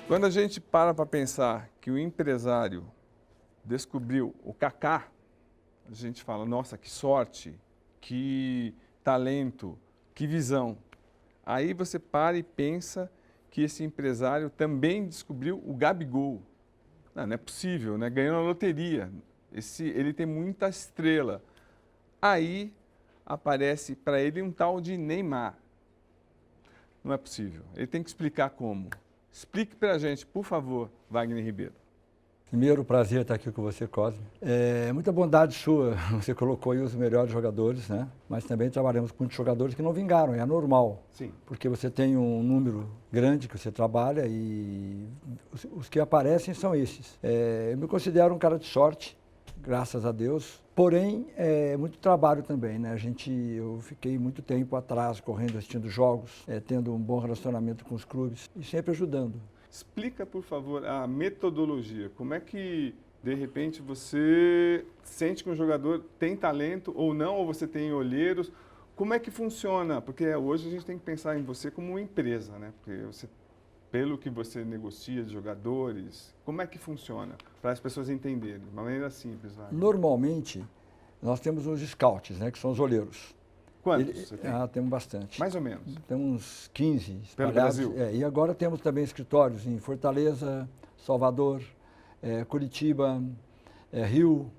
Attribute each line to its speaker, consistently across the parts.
Speaker 1: Quando a gente para pensar que o empresário descobriu o Kaká, a gente fala, nossa, que sorte, que talento, que visão. Aí você para e pensa que esse empresário também descobriu o Gabigol. Não, não é possível, né? Ganhou na loteria. Ele tem muita estrela. Aí aparece para ele um tal de Neymar. Não é possível. Ele tem que explicar como. Explique para a gente, por favor, Wagner Ribeiro.
Speaker 2: Primeiro, prazer estar aqui com você, Cosme. É muita bondade sua, você colocou aí os melhores jogadores, né? Mas também trabalhamos com muitos jogadores que não vingaram, é normal.
Speaker 1: Sim.
Speaker 2: Porque você tem um número grande que você trabalha e os que aparecem são esses. Eu me considero um cara de sorte, graças a Deus. Porém, é muito trabalho também, né? Eu fiquei muito tempo atrás, correndo, assistindo jogos, tendo um bom relacionamento com os clubes e sempre ajudando.
Speaker 1: Explica, por favor, a metodologia. Como é que, de repente, você sente que um jogador tem talento ou não, ou você tem olheiros? Como é que funciona? Porque hoje a gente tem que pensar em você como uma empresa, né? Porque você, pelo que você negocia de jogadores, como é que funciona? Para as pessoas entenderem, de uma maneira simples. Vai.
Speaker 2: Normalmente, nós temos os scouts, né, que são os olheiros.
Speaker 1: Quantos você tem?
Speaker 2: Temos bastante.
Speaker 1: Mais ou menos.
Speaker 2: Temos uns 15 espalhados.
Speaker 1: Pelo Brasil?
Speaker 2: E agora temos também escritórios em Fortaleza, Salvador, Curitiba, Rio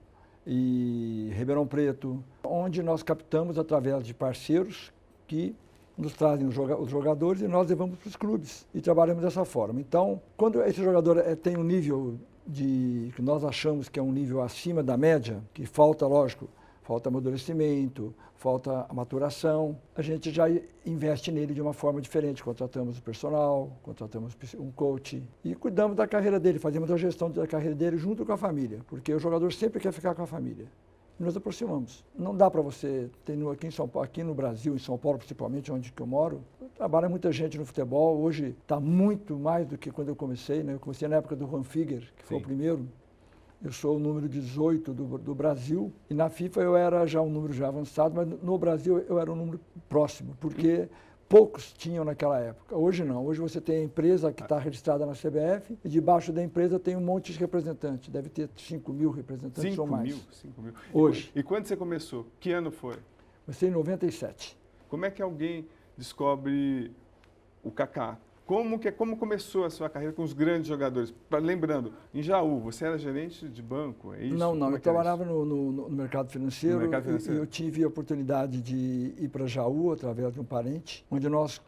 Speaker 2: e Ribeirão Preto, onde nós captamos através de parceiros que nos trazem os jogadores e nós levamos para os clubes e trabalhamos dessa forma. Então, quando esse jogador tem um nível que nós achamos que é um nível acima da média, que falta, lógico, falta amadurecimento, falta a maturação, a gente já investe nele de uma forma diferente. Contratamos o personal, contratamos um coach e cuidamos da carreira dele, fazemos a gestão da carreira dele junto com a família, porque o jogador sempre quer ficar com a família. E nos aproximamos. Não dá para você, aqui em São Paulo, aqui no Brasil, em São Paulo principalmente, onde que eu moro, trabalha muita gente no futebol. Hoje está muito mais do que quando eu comecei, né? Eu comecei na época do Juan Figuer, que foi o primeiro. Eu sou o número 18 do Brasil e na FIFA eu era já um número já avançado, mas no Brasil eu era um número próximo, porque poucos tinham naquela época. Hoje não. Hoje você tem a empresa que está registrada na CBF e debaixo da empresa tem um monte de representantes. Deve ter 5 mil representantes ou mais.
Speaker 1: 5 mil.
Speaker 2: Hoje.
Speaker 1: E quando você começou? Que ano foi?
Speaker 2: Comecei em 97.
Speaker 1: Como é que alguém descobre o Kaká? Como começou a sua carreira com os grandes jogadores? Lembrando, em Jaú, você era gerente de banco, é isso?
Speaker 2: Não, eu trabalhava no mercado financeiro. E eu tive a oportunidade de ir para Jaú através de um parente, onde nós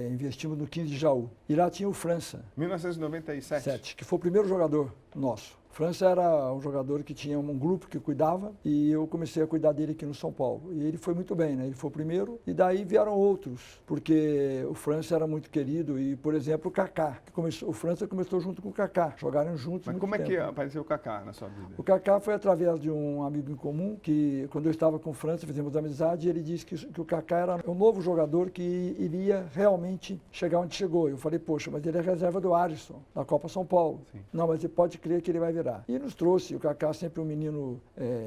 Speaker 2: investimos no 15 de Jaú. E lá tinha o França.
Speaker 1: 1997?
Speaker 2: Que foi o primeiro jogador nosso. França era um jogador que tinha um grupo que cuidava e eu comecei a cuidar dele aqui no São Paulo. E ele foi muito bem, né? Ele foi o primeiro e daí vieram outros, porque o França era muito querido e, por exemplo, o Kaká. O França começou junto com o Kaká, jogaram juntos.
Speaker 1: Mas como é que apareceu o Kaká na sua vida?
Speaker 2: O Kaká foi através de um amigo em comum que, quando eu estava com o França, fizemos amizade e ele disse que o Kaká era um novo jogador que iria realmente chegar onde chegou. Eu falei, poxa, mas ele é reserva do Alisson, da Copa São Paulo. Sim. Não, mas você pode crer que ele vai virar. E nos trouxe, o Kaká sempre um menino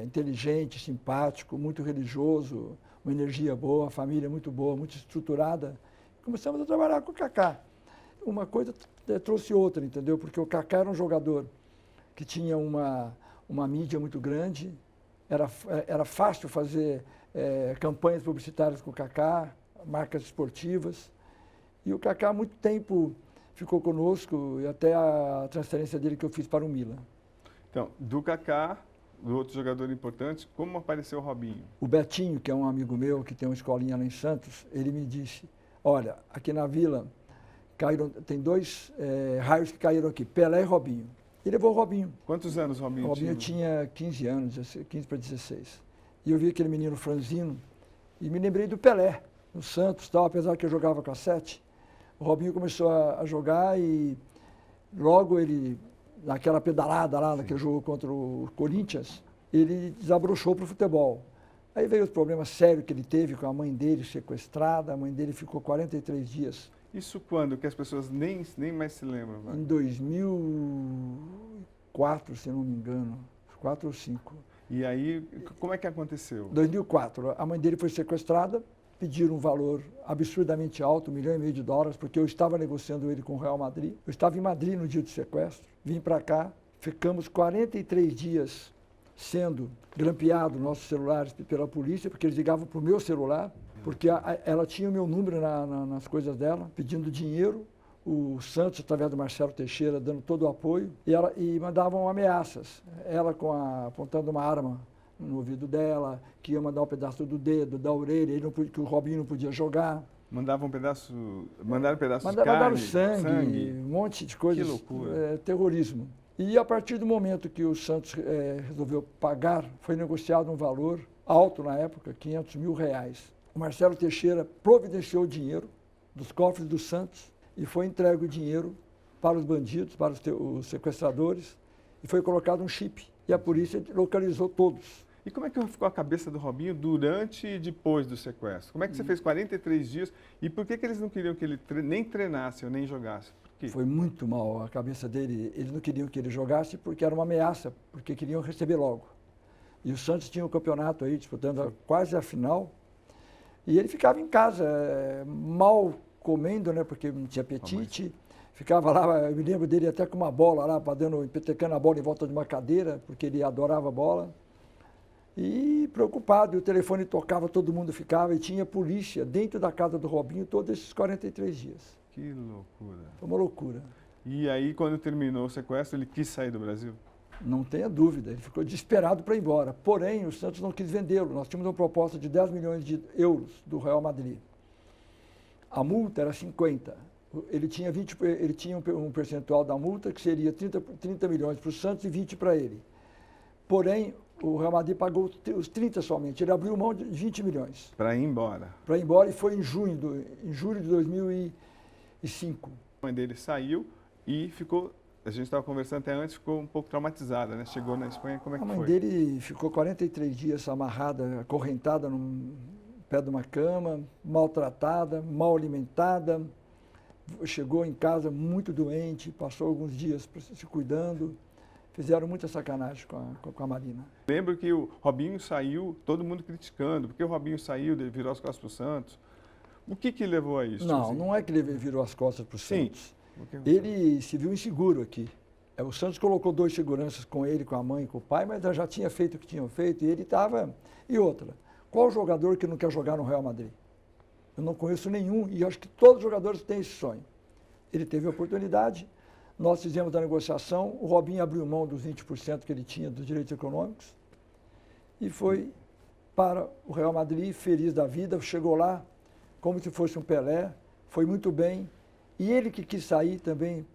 Speaker 2: inteligente, simpático, muito religioso, uma energia boa, família muito boa, muito estruturada. Começamos a trabalhar com o Kaká. Uma coisa trouxe outra, entendeu? Porque o Kaká era um jogador que tinha uma mídia muito grande, era fácil fazer campanhas publicitárias com o Kaká, marcas esportivas. E o Kaká há muito tempo ficou conosco, e até a transferência dele que eu fiz para o Milan.
Speaker 1: Então, do Kaká, do outro jogador importante, como apareceu o Robinho?
Speaker 2: O Betinho, que é um amigo meu, que tem uma escolinha lá em Santos, ele me disse, olha, aqui na Vila tem dois raios que caíram aqui, Pelé e Robinho. E levou o Robinho.
Speaker 1: Quantos anos o Robinho tinha?
Speaker 2: O Robinho tinha 15 anos, 15 para 16. E eu vi aquele menino franzino e me lembrei do Pelé, no Santos, tal, apesar que eu jogava com a 7. O Robinho começou a jogar e logo ele, naquela pedalada lá, naquele jogo contra o Corinthians, ele desabrochou para o futebol. Aí veio os problemas sérios que ele teve com a mãe dele sequestrada, a mãe dele ficou 43 dias.
Speaker 1: Isso quando? Que as pessoas nem mais se lembram. Né?
Speaker 2: Em 2004, se não me engano, 4 ou 5.
Speaker 1: E aí, como é que aconteceu?
Speaker 2: 2004, a mãe dele foi sequestrada pediram um valor absurdamente alto, $1,5 milhão, porque eu estava negociando ele com o Real Madrid. Eu estava em Madrid no dia do sequestro, vim para cá, ficamos 43 dias sendo grampeados nossos celulares pela polícia, porque eles ligavam para o meu celular, porque ela tinha o meu número nas coisas dela, pedindo dinheiro. O Santos, através do Marcelo Teixeira, dando todo o apoio, e mandavam ameaças. Ela apontando uma arma no ouvido dela, que ia mandar um pedaço do dedo, da orelha, que o Robinho não podia jogar.
Speaker 1: Mandaram pedaço de carne,
Speaker 2: Mandaram sangue, um monte de coisas.
Speaker 1: Que loucura.
Speaker 2: Terrorismo. E a partir do momento que o Santos resolveu pagar, foi negociado um valor alto na época, R$500 mil. O Marcelo Teixeira providenciou o dinheiro dos cofres do Santos e foi entregue o dinheiro para os bandidos, para os sequestradores, e foi colocado um chip. E a polícia localizou todos.
Speaker 1: E como é que ficou a cabeça do Robinho durante e depois do sequestro? Como é que você fez 43 dias e por que eles não queriam que ele nem treinasse ou nem jogasse? Por quê?
Speaker 2: Foi muito mal a cabeça dele. Eles não queriam que ele jogasse porque era uma ameaça, porque queriam receber logo. E o Santos tinha um campeonato aí, disputando quase a final, e ele ficava em casa, mal comendo, né, porque não tinha apetite. Ficava lá, eu me lembro dele até com uma bola lá, empetecando a bola em volta de uma cadeira, porque ele adorava a bola. E preocupado, e o telefone tocava, todo mundo ficava, e tinha polícia dentro da casa do Robinho todos esses 43 dias.
Speaker 1: Que loucura.
Speaker 2: Foi uma loucura.
Speaker 1: E aí, quando terminou o sequestro, ele quis sair do Brasil?
Speaker 2: Não tenha dúvida, ele ficou desesperado para ir embora. Porém, o Santos não quis vendê-lo. Nós tínhamos uma proposta de 10 milhões de euros do Real Madrid. A multa era 50. Ele tinha um percentual da multa que seria 30 milhões para o Santos e 20 para ele. Porém, o Real Madrid pagou os 30 somente. Ele abriu mão de 20 milhões.
Speaker 1: Para ir embora.
Speaker 2: Para ir embora, e foi em julho de 2005.
Speaker 1: A mãe dele saiu e ficou, a gente estava conversando até antes, ficou um pouco traumatizada, né? Chegou na Espanha, como é que foi?
Speaker 2: A mãe dele ficou 43 dias amarrada, acorrentada no pé de uma cama, maltratada, mal alimentada. Chegou em casa muito doente, passou alguns dias se cuidando. Fizeram muita sacanagem com a Marina.
Speaker 1: Lembro que o Robinho saiu, todo mundo criticando, porque o Robinho saiu, virou as costas para o Santos. O que levou a isso?
Speaker 2: Não,
Speaker 1: assim?
Speaker 2: não é que ele virou as costas para o Santos.
Speaker 1: Sim.
Speaker 2: Ele se viu inseguro aqui. O Santos colocou 2 seguranças com ele, com a mãe e com o pai, mas já tinha feito o que tinham feito e ele estava... E outra, qual jogador que não quer jogar no Real Madrid? Eu não conheço nenhum e acho que todos os jogadores têm esse sonho. Ele teve a oportunidade, nós fizemos a negociação, o Robinho abriu mão dos 20% que ele tinha dos direitos econômicos e foi para o Real Madrid, feliz da vida, chegou lá como se fosse um Pelé, foi muito bem. E ele que quis sair também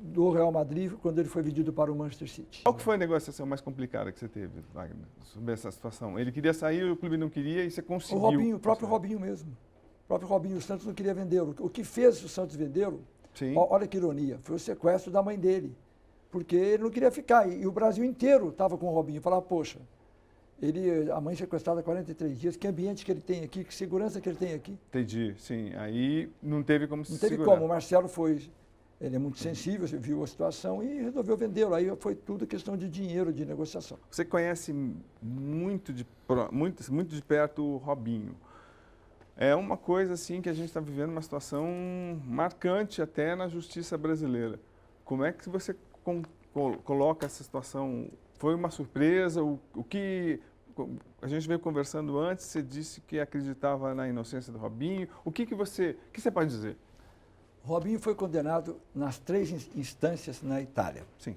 Speaker 2: do Real Madrid quando ele foi vendido para o Manchester City.
Speaker 1: Qual que foi a negociação mais complicada que você teve, Wagner, sobre essa situação? Ele queria sair, o clube não queria e você conseguiu.
Speaker 2: O próprio Robinho mesmo. O próprio Robinho, o Santos não queria vendê-lo. O que fez o Santos vendê-lo, olha que ironia, foi o sequestro da mãe dele. Porque ele não queria ficar. E o Brasil inteiro estava com o Robinho. Falava, poxa, a mãe sequestrada há 43 dias, que ambiente que ele tem aqui, que segurança que ele tem aqui.
Speaker 1: Entendi, sim. Aí não teve como se segurar.
Speaker 2: Não teve como. O Marcelo ele é muito sensível, viu a situação e resolveu vendê-lo. Aí foi tudo questão de dinheiro, de negociação.
Speaker 1: Você conhece muito de perto o Robinho. É uma coisa assim que a gente está vivendo uma situação marcante até na justiça brasileira. Como é que você coloca essa situação? Foi uma surpresa? O que a gente veio conversando antes, você disse que acreditava na inocência do Robinho. O que você pode dizer?
Speaker 2: O Robinho foi condenado nas 3 instâncias na Itália.
Speaker 1: Sim.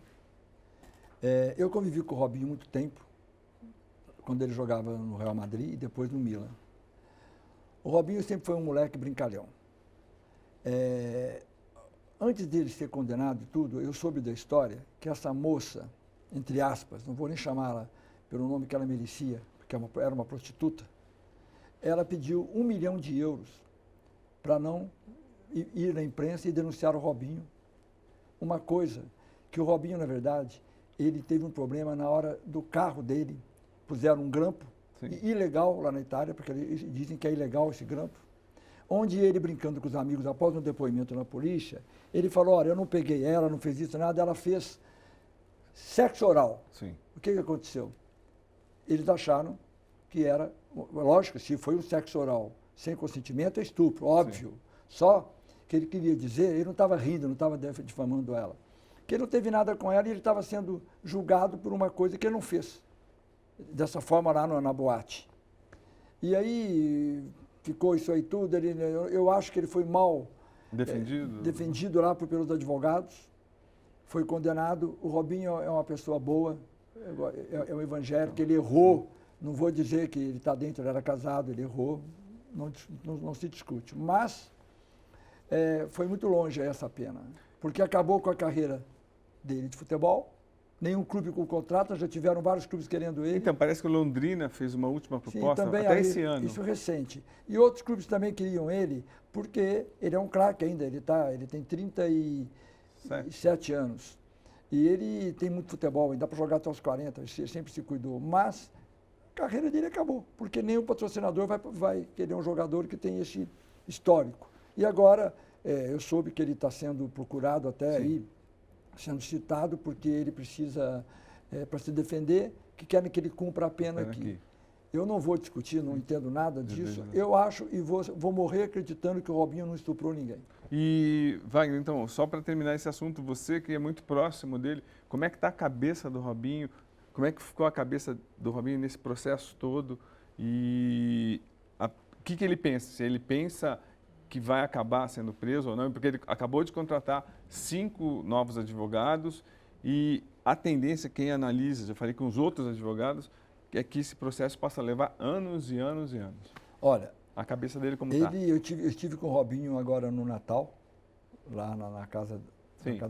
Speaker 2: Eu convivi com o Robinho muito tempo, quando ele jogava no Real Madrid e depois no Milan. O Robinho sempre foi um moleque brincalhão. Antes dele ser condenado e tudo, eu soube da história que essa moça, entre aspas, não vou nem chamá-la pelo nome que ela merecia, porque era uma prostituta, ela pediu 1 milhão de euros para não ir na imprensa e denunciar o Robinho. Uma coisa, que o Robinho, na verdade, ele teve um problema na hora do carro dele, puseram um grampo, ilegal lá na Itália, porque eles dizem que é ilegal esse grampo, onde ele, brincando com os amigos, após um depoimento na polícia, ele falou, olha, eu não peguei ela, não fez isso, nada, ela fez sexo oral.
Speaker 1: Sim.
Speaker 2: O que aconteceu? Eles acharam que era, lógico, se foi um sexo oral sem consentimento, é estupro, óbvio. Sim. Só que ele queria dizer, ele não estava rindo, não estava difamando ela, que ele não teve nada com ela e ele estava sendo julgado por uma coisa que ele não fez, dessa forma lá na boate. E aí ficou isso aí tudo, eu acho que ele foi mal defendido lá pelos advogados, foi condenado. O Robinho é uma pessoa boa, é um evangélico, ele errou, não vou dizer que ele está dentro, ele era casado, ele errou, não se discute, mas foi muito longe essa pena, porque acabou com a carreira dele de futebol, nenhum clube com contrato, já tiveram vários clubes querendo ele.
Speaker 1: Então, parece que o Londrina fez uma última proposta.
Speaker 2: Sim, também
Speaker 1: até esse ano.
Speaker 2: Isso recente. E outros clubes também queriam ele, porque ele é um craque ainda, ele tem 37 anos. E ele tem muito futebol, ainda dá para jogar até os 40, ele sempre se cuidou. Mas a carreira dele acabou, porque nenhum patrocinador vai querer um jogador que tem esse histórico. E agora, eu soube que ele está sendo procurado até aí, sendo citado, porque ele precisa, para se defender, que querem que ele cumpra a pena aqui. Eu não vou discutir, não entendo nada disso. Eu acho e vou morrer acreditando que o Robinho não estuprou ninguém.
Speaker 1: E, Wagner, então, só para terminar esse assunto, você que é muito próximo dele, como é que está a cabeça do Robinho? Como é que ficou a cabeça do Robinho nesse processo todo? E o que ele pensa? Se ele pensa que vai acabar sendo preso ou não, porque ele acabou de contratar 5 novos advogados e a tendência, quem analisa, já falei com os outros advogados, é que esse processo possa levar anos e anos e anos.
Speaker 2: Olha,
Speaker 1: a cabeça dele como está?
Speaker 2: Eu estive com o Robinho agora no Natal, lá na casa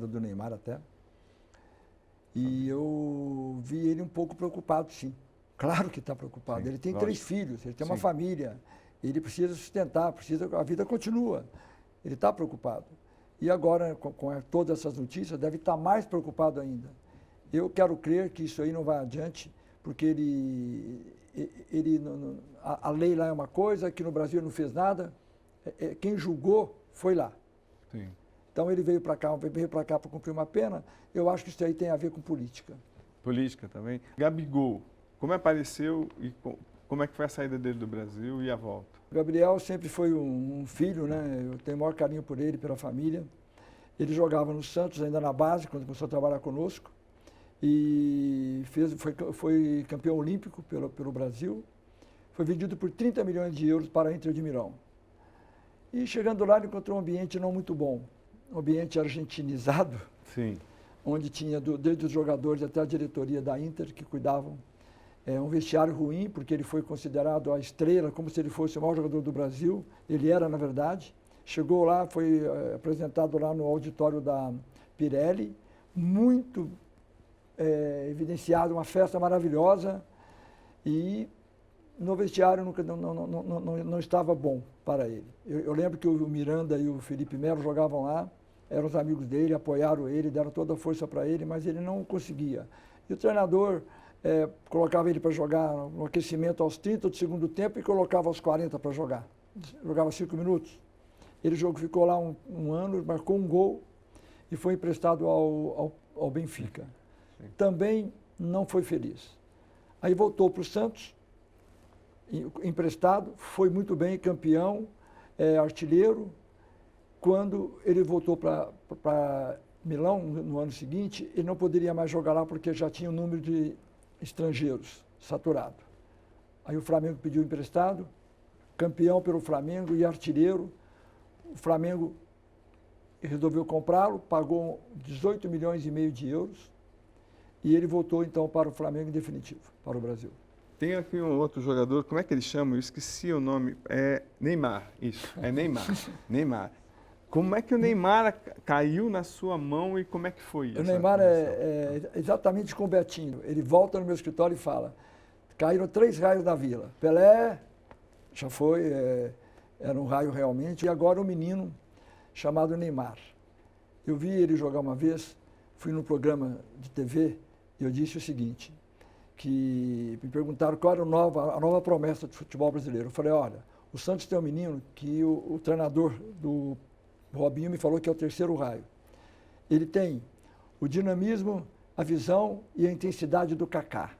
Speaker 2: do Neymar até, e eu vi ele um pouco preocupado, sim. Claro que está preocupado. Sim, ele tem 3 filhos, ele tem uma família. Ele precisa sustentar, a vida continua. Ele está preocupado. E agora, com todas essas notícias, deve estar mais preocupado ainda. Eu quero crer que isso aí não vai adiante, porque a lei lá é uma coisa, aqui no Brasil ele não fez nada. Quem julgou foi lá.
Speaker 1: Sim.
Speaker 2: Então ele veio para cá para cumprir uma pena. Eu acho que isso aí tem a ver com política.
Speaker 1: Política também. Gabigol, como apareceu e como é que foi a saída dele do Brasil e a volta?
Speaker 2: O Gabriel sempre foi um filho, né? Eu tenho o maior carinho por ele, pela família. Ele jogava no Santos, ainda na base, quando começou a trabalhar conosco. E foi campeão olímpico pelo Brasil. Foi vendido por 30 milhões de euros para a Inter de Milão. E chegando lá, ele encontrou um ambiente não muito bom. Um ambiente argentinizado.
Speaker 1: Sim.
Speaker 2: Onde tinha, desde os jogadores até a diretoria da Inter, que cuidavam. Um vestiário ruim, porque ele foi considerado a estrela, como se ele fosse o maior jogador do Brasil. Ele era, na verdade. Chegou lá, foi apresentado lá no auditório da Pirelli, muito evidenciado, uma festa maravilhosa. E no vestiário não estava bom para ele. Eu lembro que o Miranda e o Felipe Melo jogavam lá, eram os amigos dele, apoiaram ele, deram toda a força para ele, mas ele não conseguia. E o treinador colocava ele para jogar no aquecimento aos 30 do segundo tempo e colocava aos 40 para jogar. Jogava 5 minutos. Ele ficou lá um ano, marcou um gol e foi emprestado ao Benfica. Sim. Também não foi feliz. Aí voltou para o Santos, emprestado, foi muito bem, campeão, artilheiro. Quando ele voltou para Milão, no ano seguinte, ele não poderia mais jogar lá porque já tinha o número de estrangeiros saturado. Aí o Flamengo pediu emprestado, campeão pelo Flamengo e artilheiro. O Flamengo resolveu comprá-lo, pagou 18 milhões e meio de euros e ele voltou então para o Flamengo em definitivo, para o Brasil.
Speaker 1: Tem aqui um outro jogador, como é que ele chama? Eu esqueci o nome, é Neymar, isso, é Neymar. Neymar. Como é que o Neymar caiu na sua mão e como é que foi isso?
Speaker 2: O Neymar é exatamente como o Betinho. Ele volta no meu escritório e fala, caíram 3 raios da Vila. Pelé, já foi, era um raio realmente, e agora um menino chamado Neymar. Eu vi ele jogar uma vez, fui num programa de TV e eu disse o seguinte, que me perguntaram qual era a nova promessa do futebol brasileiro. Eu falei, olha, o Santos tem um menino que o treinador do Robinho me falou que é o 3º raio. Ele tem o dinamismo, a visão e a intensidade do Kaká.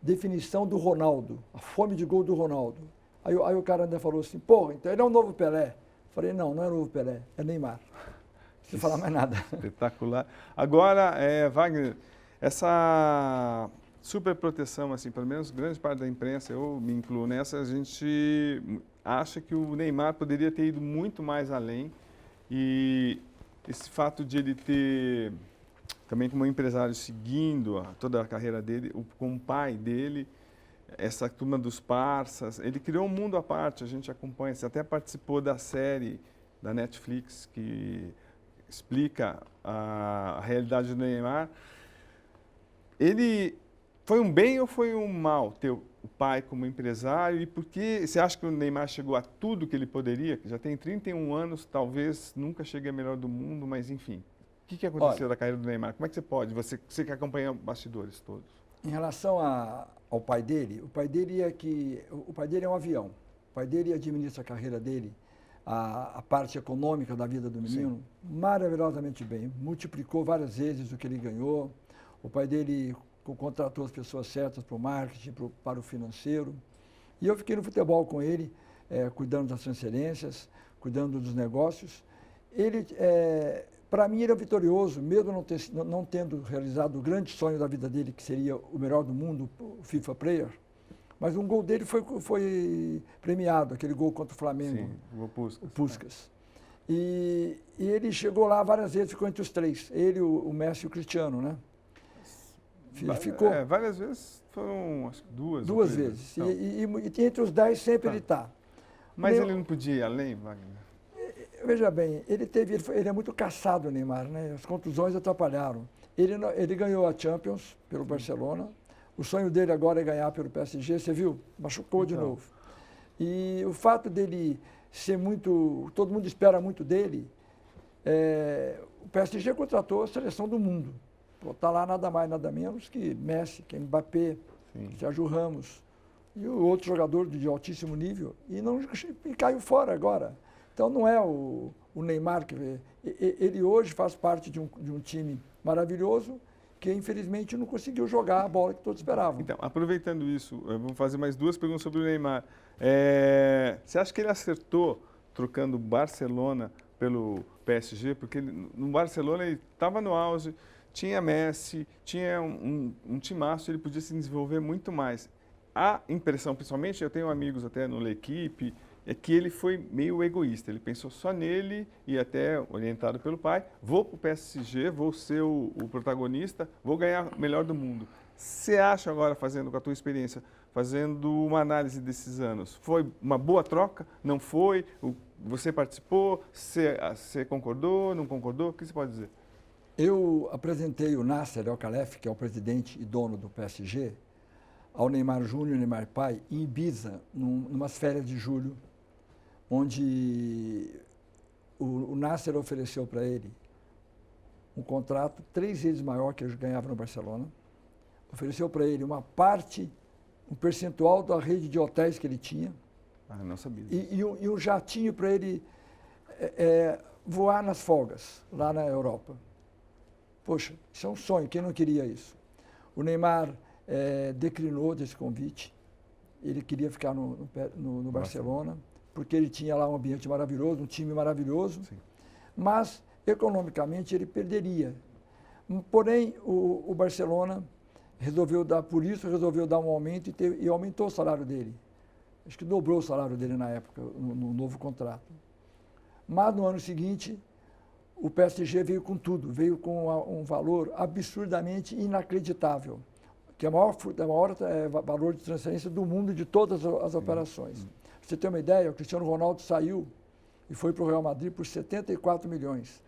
Speaker 2: definição do Ronaldo, a fome de gol do Ronaldo. Aí o cara ainda falou assim, porra, então ele é o novo Pelé. Falei, não é o novo Pelé, é Neymar. Não precisa falar mais nada.
Speaker 1: Espetacular. Agora, Wagner, essa super proteção, assim, pelo menos grande parte da imprensa, eu me incluo nessa, a gente acha que o Neymar poderia ter ido muito mais além e esse fato de ele ter, também como empresário, seguindo toda a carreira dele, como pai dele, essa turma dos parças, ele criou um mundo à parte, a gente acompanha, você até participou da série da Netflix que explica a realidade do Neymar. Ele foi um bem ou foi um mal ter o pai como empresário? E por que você acha que o Neymar chegou a tudo que ele poderia? Já tem 31 anos, talvez nunca chegue a melhor do mundo, mas enfim. O que aconteceu da carreira do Neymar? Como é que você pode? Você que acompanha bastidores todos.
Speaker 2: Em relação ao pai dele, o pai dele é um avião. O pai dele administra a carreira dele, a parte econômica da vida do menino, maravilhosamente bem. Multiplicou várias vezes o que ele ganhou. O pai dele contratou as pessoas certas para o marketing, para o financeiro. E eu fiquei no futebol com ele, cuidando das transferências, cuidando dos negócios. Ele, para mim, ele é vitorioso, mesmo não tendo realizado o grande sonho da vida dele, que seria o melhor do mundo, o FIFA Player. Mas um gol dele foi premiado, aquele gol contra o Flamengo.
Speaker 1: Sim, o gol Puskás.
Speaker 2: O Puskás. E ele chegou lá várias vezes, ficou entre os três. Ele, o Messi e o Cristiano, né? Ficou.
Speaker 1: Várias vezes, foram acho que duas.
Speaker 2: Duas vezes. Então. E entre os 10 sempre ele está.
Speaker 1: Mas ele não podia ir além, Wagner?
Speaker 2: Veja bem, ele é muito caçado, o Neymar, né? As contusões atrapalharam. Ele ganhou a Champions pelo Barcelona. O sonho dele agora é ganhar pelo PSG, você viu? Machucou de novo. E o fato dele ser muito... Todo mundo espera muito dele. O PSG contratou a seleção do mundo. Está lá nada mais, nada menos que Messi, que é Mbappé, que Sérgio Ramos e o outro jogador de altíssimo nível. E caiu fora agora. Então não é o Neymar que... Ele hoje faz parte de um time maravilhoso que infelizmente não conseguiu jogar a bola que todos esperavam.
Speaker 1: Então, aproveitando isso, eu vou fazer mais duas perguntas sobre o Neymar. Você acha que ele acertou trocando Barcelona pelo PSG? Porque no Barcelona ele estava no auge, tinha Messi, tinha um timaço, ele podia se desenvolver muito mais. A impressão, principalmente, eu tenho amigos até no L'Equipe, é que ele foi meio egoísta. Ele pensou só nele e até orientado pelo pai. Vou para o PSG, vou ser o protagonista, vou ganhar o melhor do mundo. Você acha agora, fazendo com a tua experiência, fazendo uma análise desses anos, foi uma boa troca? Não foi? Você participou? Você concordou? Não concordou? O que você pode dizer?
Speaker 2: Eu apresentei o Nasser El-Khelaifi, que é o presidente e dono do PSG, ao Neymar Júnior e Neymar pai, em Ibiza, numas férias de julho, onde o Nasser ofereceu para ele um contrato 3 vezes maior que ele ganhava no Barcelona, ofereceu para ele uma parte, um percentual da rede de hotéis que ele tinha,
Speaker 1: não sabia.
Speaker 2: E um jatinho para ele voar nas folgas, lá na Europa. Poxa, isso é um sonho, quem não queria isso? O Neymar declinou desse convite, ele queria ficar no Barcelona, porque ele tinha lá um ambiente maravilhoso, um time maravilhoso, sim, mas economicamente ele perderia. Porém, o Barcelona resolveu dar um aumento e aumentou o salário dele. Acho que dobrou o salário dele na época, no novo contrato. Mas no ano seguinte, o PSG veio com tudo, veio com um valor absurdamente inacreditável, que é o maior valor de transferência do mundo de todas as operações. Pra você ter uma ideia, o Cristiano Ronaldo saiu e foi para o Real Madrid por 74 milhões.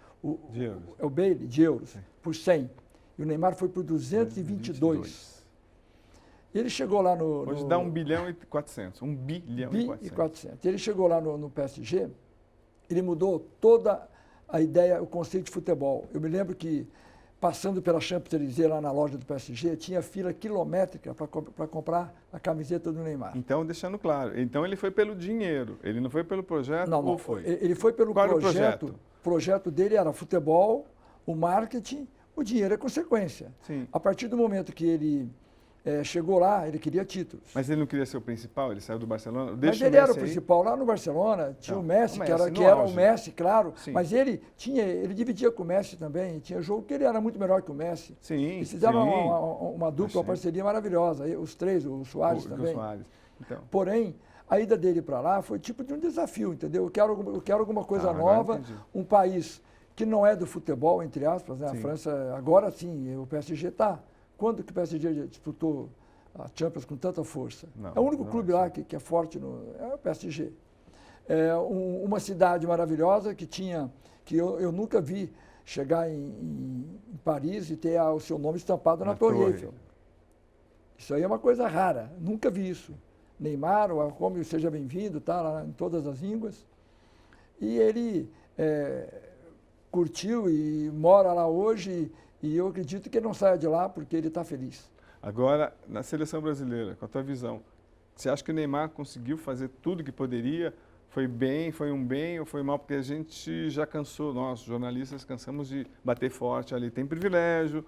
Speaker 1: De euros.
Speaker 2: O Bailey, de euros, sim, por 100. E o Neymar foi por 222. E ele chegou lá no...
Speaker 1: Hoje dá 1 bilhão e 400. 1 bilhão e 400.
Speaker 2: Ele chegou lá no PSG, ele mudou toda a ideia, o conceito de futebol. Eu me lembro que, passando pela Champs-Élysées, lá na loja do PSG, tinha fila quilométrica para comprar a camiseta do Neymar.
Speaker 1: Então, deixando claro, então ele foi pelo dinheiro, ele não foi pelo projeto?
Speaker 2: Não,
Speaker 1: ou foi?
Speaker 2: Ele foi pelo projeto. O projeto dele era futebol, o marketing, o dinheiro é consequência.
Speaker 1: Sim.
Speaker 2: A partir do momento que ele chegou lá, ele queria títulos.
Speaker 1: Mas ele não queria ser o principal? Ele saiu do Barcelona?
Speaker 2: Mas ele era o principal. Lá no Barcelona tinha o Messi, que era o Messi, claro. Sim. Mas ele dividia com o Messi também. Tinha jogo que ele era muito melhor que o Messi.
Speaker 1: Sim,
Speaker 2: eles fizeram uma dupla, uma parceria maravilhosa. Os três, o Suárez também. O Suárez. Então. Porém, a ida dele para lá foi tipo de um desafio, entendeu? Eu quero alguma coisa nova, um país que não é do futebol, entre aspas, né? A França, agora sim, o PSG está. Quando que o PSG disputou a Champions com tanta força? Não, é o único clube lá que é forte, é o PSG. É uma cidade maravilhosa que eu nunca vi chegar em Paris e ter o seu nome estampado na Torre Eiffel. Isso aí é uma coisa rara, nunca vi isso. Neymar, o Alcome, seja bem-vindo, tá lá em todas as línguas. E ele curtiu e mora lá hoje, e eu acredito que ele não saia de lá porque ele está feliz.
Speaker 1: Agora, na seleção brasileira, com a tua visão, você acha que o Neymar conseguiu fazer tudo que poderia? Foi bem, foi um bem ou foi mal? Porque a gente já cansou, nós jornalistas cansamos de bater forte ali. Tem privilégio,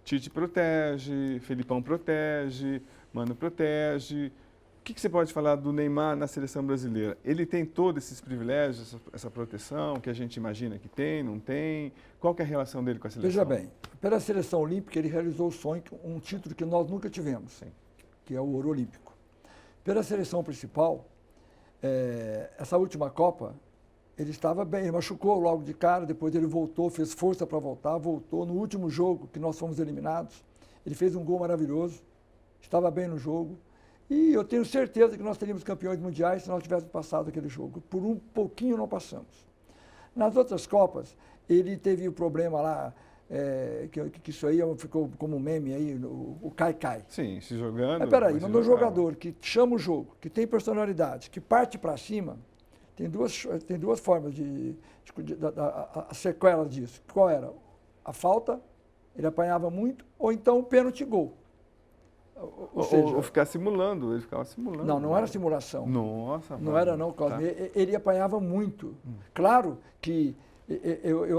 Speaker 1: Tite protege, Felipão protege, Mano protege. O que você pode falar do Neymar na seleção brasileira? Ele tem todos esses privilégios, essa proteção que a gente imagina que tem, não tem? Qual que é a relação dele com a seleção?
Speaker 2: Veja bem, pela seleção olímpica ele realizou o sonho, um título que nós nunca tivemos, que é o ouro olímpico. Pela seleção principal, essa última Copa, ele estava bem, ele machucou logo de cara, depois ele voltou, fez força para voltar, voltou. No último jogo, que nós fomos eliminados, ele fez um gol maravilhoso, estava bem no jogo. E eu tenho certeza que nós teríamos campeões mundiais se nós tivéssemos passado aquele jogo. Por um pouquinho não passamos. Nas outras Copas, ele teve o problema lá, que isso aí ficou como um meme aí, o cai-cai.
Speaker 1: Sim, se jogando.
Speaker 2: Mas peraí, mas um jogador que chama o jogo, que tem personalidade, que parte para cima, tem duas formas a sequela disso. Qual era? A falta, ele apanhava muito, ou então o pênalti gol.
Speaker 1: Ou ficar simulando, ele ficava simulando.
Speaker 2: Não era simulação.
Speaker 1: Nossa.
Speaker 2: Não era não, Cosme.
Speaker 1: Tá.
Speaker 2: Ele apanhava muito. Claro que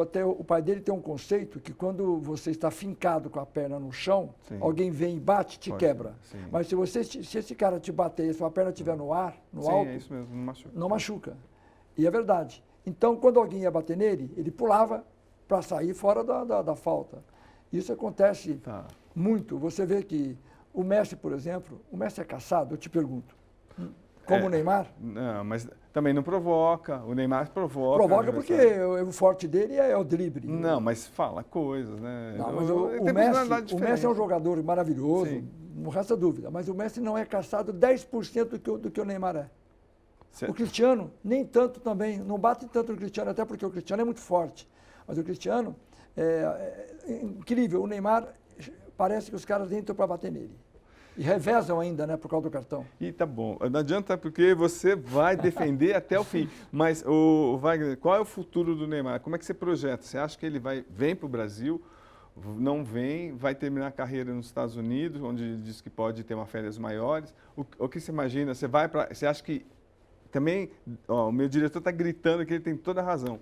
Speaker 2: até o pai dele tem um conceito que quando você está fincado com a perna no chão, alguém vem e bate, te quebra. Sim. Mas se esse cara te bater e sua perna estiver no ar, no alto,
Speaker 1: é isso mesmo, não machuca.
Speaker 2: Não machuca. E é verdade. Então, quando alguém ia bater nele, ele pulava para sair fora da falta. Isso acontece muito. Você vê que o Messi, por exemplo, o Messi é caçado, eu te pergunto. Como o Neymar?
Speaker 1: Não, mas também não provoca. O Neymar provoca.
Speaker 2: Provoca porque o forte dele é o drible.
Speaker 1: Não, mas fala coisas, né?
Speaker 2: Não, mas o Messi é um jogador maravilhoso, não resta dúvida. Mas o Messi não é caçado 10% do que o Neymar é. Certo. O Cristiano, nem tanto também. Não bate tanto no Cristiano, até porque o Cristiano é muito forte. Mas o Cristiano é incrível. O Neymar, parece que os caras entram para bater nele. E revezam ainda, né, por causa do cartão.
Speaker 1: E tá bom. Não adianta porque você vai defender até o fim. Mas, Wagner, qual é o futuro do Neymar? Como é que você projeta? Você acha que ele vem para o Brasil, não vem, vai terminar a carreira nos Estados Unidos, onde diz que pode ter uma férias maiores? O que você imagina? Você acha que também, o meu diretor está gritando que ele tem toda a razão.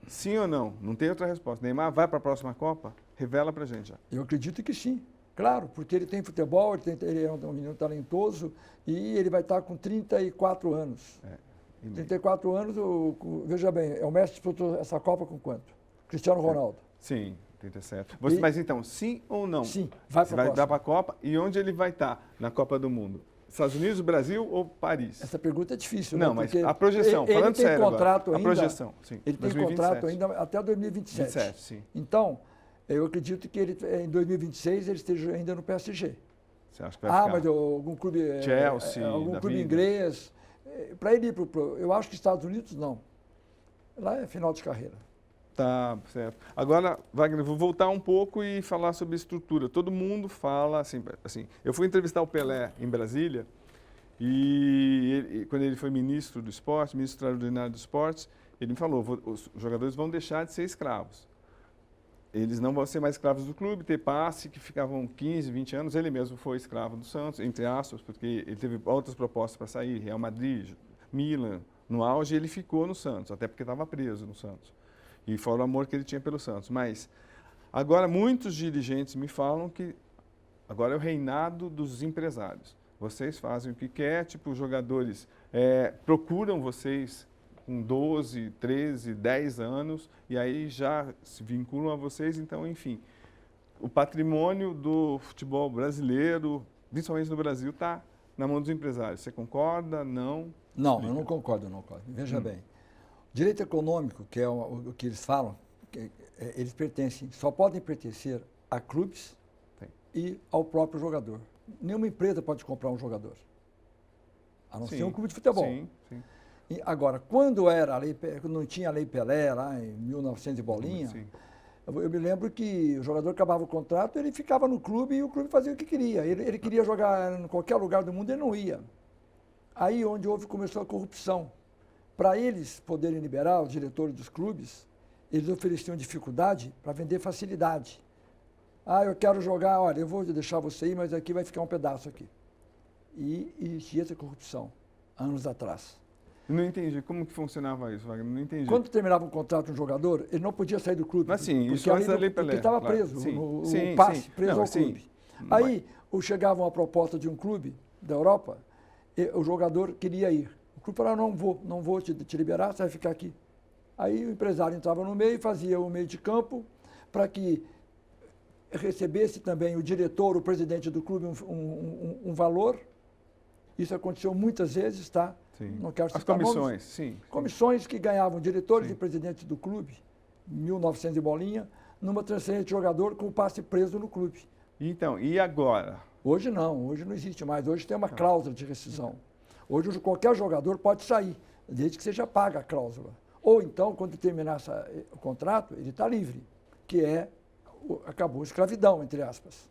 Speaker 1: Sim ou não? Não tem outra resposta. Neymar vai para a próxima Copa? Revela para a gente já.
Speaker 2: Eu acredito que sim. Claro, porque ele tem futebol, ele é um menino talentoso e ele vai estar com 34 anos. 34 anos, veja bem, o Messi disputou essa Copa com quanto? Cristiano Ronaldo.
Speaker 1: Sim, 37. Mas então, sim ou não?
Speaker 2: Sim, vai para
Speaker 1: a Copa. E onde ele vai estar na Copa do Mundo? Estados Unidos, Brasil ou Paris?
Speaker 2: Essa pergunta é difícil,
Speaker 1: não,
Speaker 2: né?
Speaker 1: mas a projeção, falando sério agora, a projeção, sim.
Speaker 2: Ele tem contrato ainda até 2027.
Speaker 1: 27, sim.
Speaker 2: Então, eu acredito que em 2026 ele esteja ainda no PSG.
Speaker 1: Você acha que vai ficar?
Speaker 2: Mas algum clube,
Speaker 1: Chelsea,
Speaker 2: algum clube inglês, para ele ir eu acho que Estados Unidos não. Lá é final de carreira.
Speaker 1: Tá, certo. Agora, Wagner, vou voltar um pouco e falar sobre estrutura. Todo mundo fala assim, eu fui entrevistar o Pelé em Brasília e quando ele foi ministro do esporte, ministro extraordinário do esporte, ele me falou, os jogadores vão deixar de ser escravos. Eles não vão ser mais escravos do clube, ter passe, que ficavam 15, 20 anos. Ele mesmo foi escravo do Santos, entre aspas, porque ele teve outras propostas para sair, Real Madrid, Milan, no auge, ele ficou no Santos, até porque estava preso no Santos. E fora o amor que ele tinha pelo Santos. Mas agora muitos dirigentes me falam que agora é o reinado dos empresários. Vocês fazem o que quer, tipo, os jogadores procuram vocês com 12, 13, 10 anos e aí já se vinculam a vocês, então, enfim. O patrimônio do futebol brasileiro, principalmente no Brasil, está na mão dos empresários. Você concorda? Não?
Speaker 2: Não,
Speaker 1: Explica.
Speaker 2: eu não concordo, não, Cláudio. Veja bem, direito econômico, que é o que eles falam, eles pertencem, só podem pertencer a clubes e ao próprio jogador. Nenhuma empresa pode comprar um jogador, a não ser um clube de futebol.
Speaker 1: Sim, sim.
Speaker 2: E agora, quando era a lei, não tinha a Lei Pelé, lá em 1900 e bolinha,
Speaker 1: Sim.
Speaker 2: eu me lembro que o jogador acabava o contrato, ele ficava no clube e o clube fazia o que queria. Ele queria jogar em qualquer lugar do mundo, ele não ia. Aí onde começou a corrupção. Para eles poderem liberar, os diretores dos clubes, eles ofereciam dificuldade para vender facilidade. Ah, eu quero jogar, olha, eu vou deixar você ir, mas aqui vai ficar um pedaço aqui. E existia essa corrupção, anos atrás.
Speaker 1: Não entendi. Como que funcionava isso, Wagner? Não entendi.
Speaker 2: Quando terminava um contrato de um jogador, ele não podia sair do clube.
Speaker 1: Mas sim, isso antes da Lei Pelé.
Speaker 2: Porque estava
Speaker 1: claro.
Speaker 2: preso,
Speaker 1: Sim,
Speaker 2: o
Speaker 1: sim,
Speaker 2: passe,
Speaker 1: sim.
Speaker 2: preso
Speaker 1: Não,
Speaker 2: ao
Speaker 1: sim.
Speaker 2: clube. Aí chegava uma proposta de um clube da Europa, e o jogador queria ir. O clube falava, não vou te liberar, você vai ficar aqui. Aí o empresário entrava no meio, fazia o meio de campo, para que recebesse também o diretor, o presidente do clube, um valor. Isso aconteceu muitas vezes, tá?
Speaker 1: Sim.
Speaker 2: Não quero citar
Speaker 1: as comissões,
Speaker 2: nomes.
Speaker 1: sim.
Speaker 2: Comissões que ganhavam diretores
Speaker 1: Sim.
Speaker 2: e presidentes do clube, 1900 e bolinha, numa transferência de jogador com o passe preso no clube.
Speaker 1: Então, e agora?
Speaker 2: Hoje não existe mais. Hoje tem uma cláusula de rescisão. Hoje qualquer jogador pode sair, desde que seja paga a cláusula. Ou então, quando terminar o contrato, ele está livre, que acabou a escravidão, entre aspas.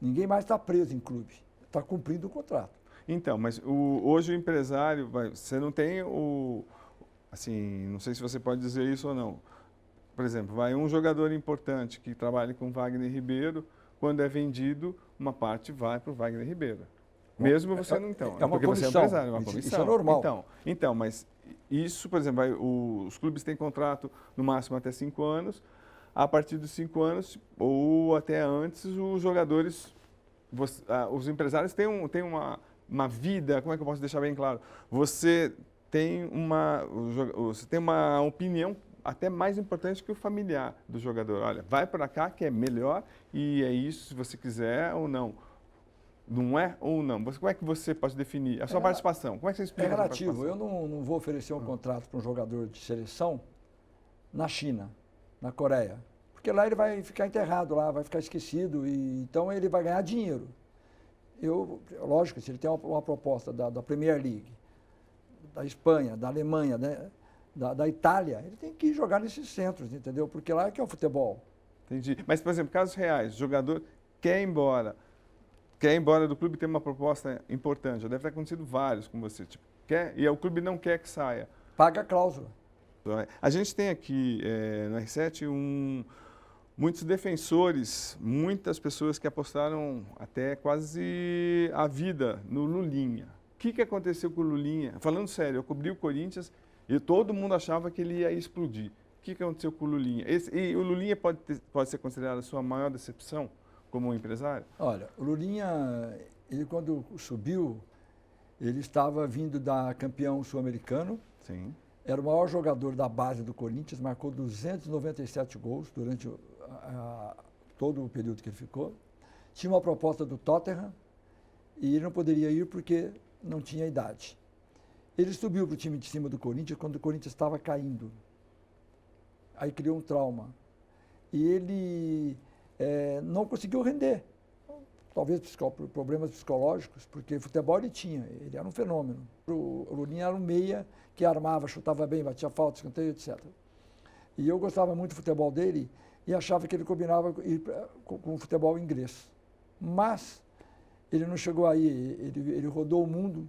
Speaker 2: Ninguém mais está preso em clube, está cumprindo o contrato.
Speaker 1: Então, mas hoje o empresário, você não tem assim, não sei se você pode dizer isso ou não. Por exemplo, vai um jogador importante que trabalha com Wagner Ribeiro, quando é vendido, uma parte vai para o Wagner Ribeiro. Mesmo você não, então.
Speaker 2: É uma
Speaker 1: porque
Speaker 2: comissão.
Speaker 1: Você é empresário, é uma comissão.
Speaker 2: Isso é normal.
Speaker 1: Então, mas isso, por exemplo, os clubes têm contrato no máximo até 5 anos. A partir dos 5 anos, ou até antes, os jogadores, os empresários têm uma vida, como é que eu posso deixar bem claro? Você tem uma opinião até mais importante que o familiar do jogador. Olha, vai para cá que é melhor e é isso se você quiser ou não. Não é ou não? Como é que você pode definir a sua participação? Como é que você explica?
Speaker 2: É relativo. Eu não vou oferecer um contrato para um jogador de seleção na China, na Coreia, porque lá ele vai ficar enterrado, lá vai ficar esquecido e então ele vai ganhar dinheiro. Lógico, se ele tem uma proposta da Premier League, da Espanha, da Alemanha, né, da Itália, ele tem que jogar nesses centros, entendeu? Porque lá é que é o futebol.
Speaker 1: Entendi. Mas, por exemplo, casos reais, o jogador quer ir embora do clube, tem uma proposta importante, já deve ter acontecido vários com você, tipo, e o clube não quer que saia.
Speaker 2: Paga a cláusula.
Speaker 1: A gente tem aqui no R7 muitos defensores, muitas pessoas que apostaram até quase a vida no Lulinha. O que aconteceu com o Lulinha? Falando sério, eu cobri o Corinthians e todo mundo achava que ele ia explodir. O que aconteceu com o Lulinha? E o Lulinha pode ser considerado a sua maior decepção como empresário?
Speaker 2: Olha, o Lulinha, ele quando subiu, ele estava vindo da campeão sul-americano.
Speaker 1: Sim.
Speaker 2: Era o maior jogador da base do Corinthians, marcou 297 gols durante todo o período que ele ficou. Tinha uma proposta do Tottenham e ele não poderia ir porque não tinha idade. Ele subiu para o time de cima do Corinthians quando o Corinthians estava caindo. Aí criou um trauma. E ele não conseguiu render. Talvez por problemas psicológicos, porque futebol ele tinha, ele era um fenômeno. O Lulinha era um meia que armava, chutava bem, batia falta, escanteio, etc. E eu gostava muito do futebol dele e achava que ele combinava ir com o futebol inglês. Mas ele não chegou aí, ele rodou o mundo,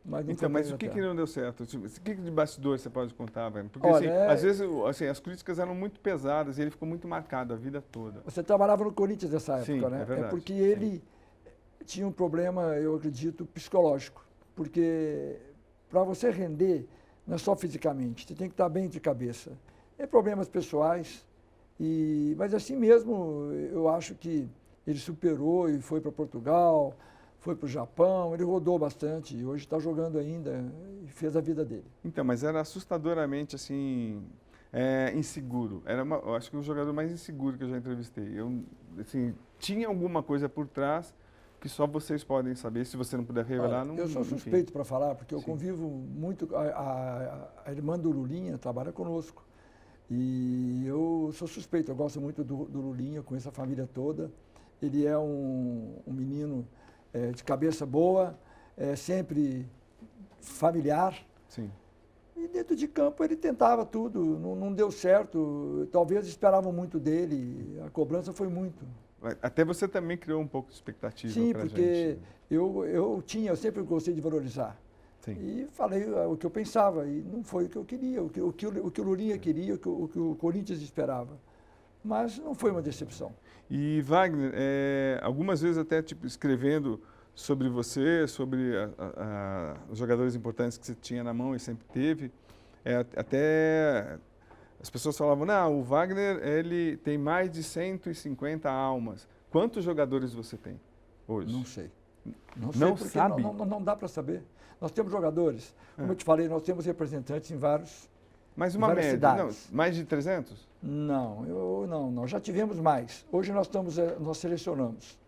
Speaker 2: mas não
Speaker 1: então,
Speaker 2: foi
Speaker 1: mas o que não deu certo? O que de bastidor você pode contar, velho? Porque
Speaker 2: olha,
Speaker 1: às vezes as críticas eram muito pesadas e ele ficou muito marcado a vida toda.
Speaker 2: Você trabalhava no Corinthians nessa época,
Speaker 1: sim,
Speaker 2: né?
Speaker 1: É verdade.
Speaker 2: Porque ele tinha um problema, eu acredito, psicológico. Porque para você render, não é só fisicamente, você tem que estar bem de cabeça. É problemas pessoais, mas assim mesmo, eu acho que ele superou e foi para Portugal, foi para o Japão, ele rodou bastante e hoje está jogando ainda e fez a vida dele.
Speaker 1: Então, mas era assustadoramente, assim, inseguro. Eu acho que o jogador mais inseguro que eu já entrevistei. Assim, tinha alguma coisa por trás que só vocês podem saber. Se você não puder revelar, não.
Speaker 2: Eu sou suspeito para falar, porque eu
Speaker 1: Sim.
Speaker 2: convivo muito. A irmã do Lulinha trabalha conosco. E eu sou suspeito, eu gosto muito do Lulinha, conheço a família toda. Ele é um menino de cabeça boa, sempre familiar.
Speaker 1: Sim.
Speaker 2: E dentro de campo ele tentava tudo, não deu certo. Talvez esperavam muito dele, a cobrança foi muito.
Speaker 1: Até você também criou um pouco de expectativa
Speaker 2: Sim,
Speaker 1: pra
Speaker 2: porque
Speaker 1: gente.
Speaker 2: eu sempre gostei de valorizar.
Speaker 1: Sim.
Speaker 2: E falei o que eu pensava, e não foi o que eu queria, o que o Lulinha queria, o que o Corinthians esperava. Mas não foi uma decepção.
Speaker 1: E Wagner, algumas vezes até tipo, escrevendo sobre você, sobre os jogadores importantes que você tinha na mão e sempre teve, até as pessoas falavam, não, o Wagner ele tem mais de 150 almas. Quantos jogadores você tem hoje?
Speaker 2: Não sei. Não
Speaker 1: Não
Speaker 2: sei
Speaker 1: sabe?
Speaker 2: não dá para saber. Nós temos jogadores, como eu te falei, nós temos representantes em várias
Speaker 1: média,
Speaker 2: cidades.
Speaker 1: Não, mais de 300?
Speaker 2: Não, já tivemos mais. Hoje nós selecionamos.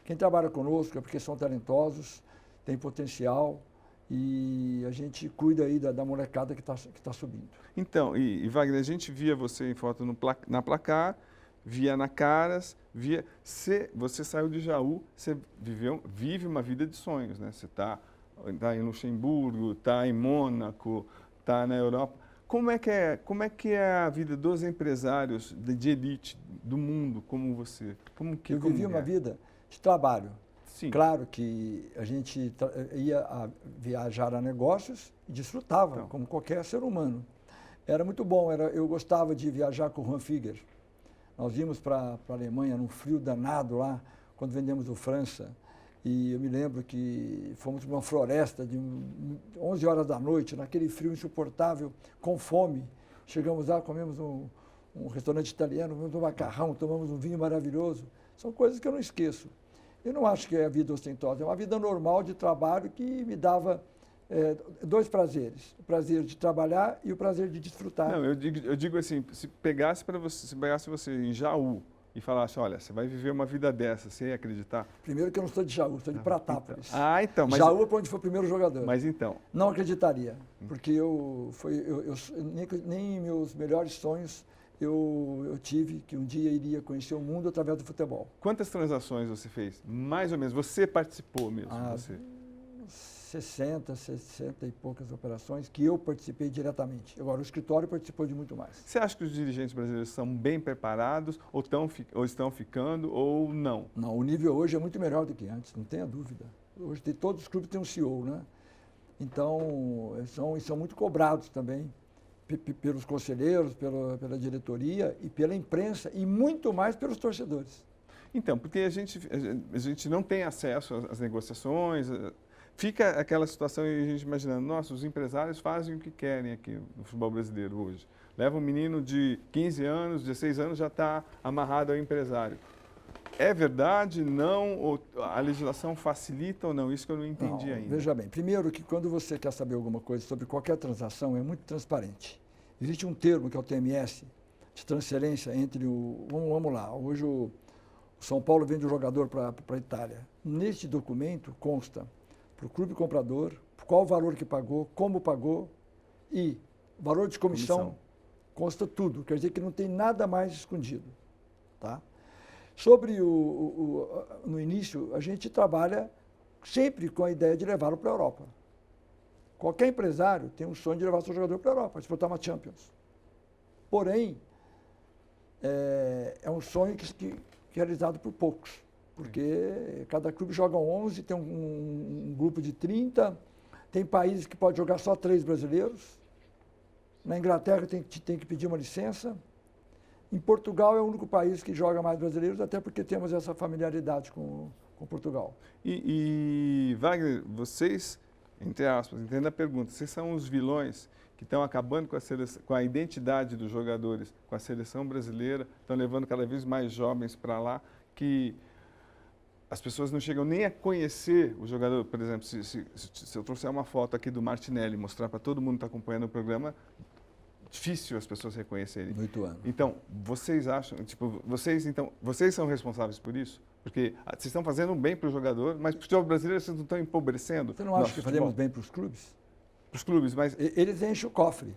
Speaker 2: Quem trabalha conosco é porque são talentosos, tem potencial e a gente cuida aí da molecada que tá subindo.
Speaker 1: Então, e Wagner, a gente via você em foto na Placar, via na Caras, você saiu de Jaú, você vive uma vida de sonhos, né? Você está em Luxemburgo, está em Mônaco, está na Europa. Como é que é a vida dos empresários de elite do mundo como você?
Speaker 2: Eu vivi uma vida de trabalho.
Speaker 1: Sim.
Speaker 2: Claro que a gente ia viajar a negócios e desfrutava, então, como qualquer ser humano. Era muito bom, eu gostava de viajar com o Juan Figuer. Nós íamos para a Alemanha num frio danado lá, quando vendemos o França. E eu me lembro que fomos para uma floresta de 11 horas da noite, naquele frio insuportável, com fome. Chegamos lá, comemos um restaurante italiano, comemos um macarrão, tomamos um vinho maravilhoso. São coisas que eu não esqueço. Eu não acho que é a vida ostentosa, é uma vida normal de trabalho que me dava dois prazeres. O prazer de trabalhar e o prazer de desfrutar.
Speaker 1: Não, eu digo assim, se pegasse você em Jaú, e falasse, olha, você vai viver uma vida dessa, você ia acreditar?
Speaker 2: Primeiro que eu não sou de Jaú, sou de Pratápolis.
Speaker 1: Então. Mas,
Speaker 2: Jaú é para onde foi o primeiro jogador.
Speaker 1: Mas então?
Speaker 2: Não acreditaria, porque nem meus melhores sonhos eu tive que um dia iria conhecer o mundo através do futebol.
Speaker 1: Quantas transações você fez? Mais ou menos, você participou mesmo?
Speaker 2: 60 e poucas operações que eu participei diretamente. Agora, o escritório participou de muito mais.
Speaker 1: Você acha que os dirigentes brasileiros são bem preparados ou estão ficando ou não?
Speaker 2: Não, o nível hoje é muito melhor do que antes, não tenha dúvida. Hoje todos os clubes têm um CEO, né? Então, são muito cobrados também pelos conselheiros, pela diretoria e pela imprensa e muito mais pelos torcedores.
Speaker 1: Então, porque a gente não tem acesso às negociações. Fica aquela situação e a gente imaginando, nossa, os empresários fazem o que querem aqui no futebol brasileiro hoje. Leva um menino de 15 anos, 16 anos, já está amarrado ao empresário. É verdade? Não? Ou a legislação facilita ou não? Isso que eu não entendi ainda.
Speaker 2: Veja bem, primeiro que quando você quer saber alguma coisa sobre qualquer transação, é muito transparente. Existe um termo que é o TMS, de transferência entre vamos lá, hoje o São Paulo vende um jogador para a Itália. Neste documento consta para o clube comprador, qual o valor que pagou, como pagou e valor de comissão, consta tudo. Quer dizer que não tem nada mais escondido. Tá? Sobre no início, a gente trabalha sempre com a ideia de levá-lo para a Europa. Qualquer empresário tem um sonho de levar seu jogador para a Europa, disputar uma Champions. Porém, é um sonho que é realizado por poucos. Porque cada clube joga 11, tem um grupo de 30, tem países que pode jogar só 3 brasileiros. Na Inglaterra tem que pedir uma licença. Em Portugal é o único país que joga mais brasileiros, até porque temos essa familiaridade com Portugal.
Speaker 1: E Wagner, vocês, entre aspas, entenda a pergunta, vocês são os vilões que estão acabando com a identidade dos jogadores, com a seleção brasileira, estão levando cada vez mais jovens para lá, que as pessoas não chegam nem a conhecer o jogador. Por exemplo, se eu trouxer uma foto aqui do Martinelli e mostrar para todo mundo que está acompanhando o programa, difícil as pessoas reconhecerem.
Speaker 2: 8 anos.
Speaker 1: Então, vocês acham, tipo, vocês são responsáveis por isso? Porque vocês estão fazendo um bem para o jogador, mas para o futebol brasileiro vocês não estão empobrecendo.
Speaker 2: Você não acha que fazemos bem para os clubes?
Speaker 1: Para os clubes, mas...
Speaker 2: Eles enchem o cofre.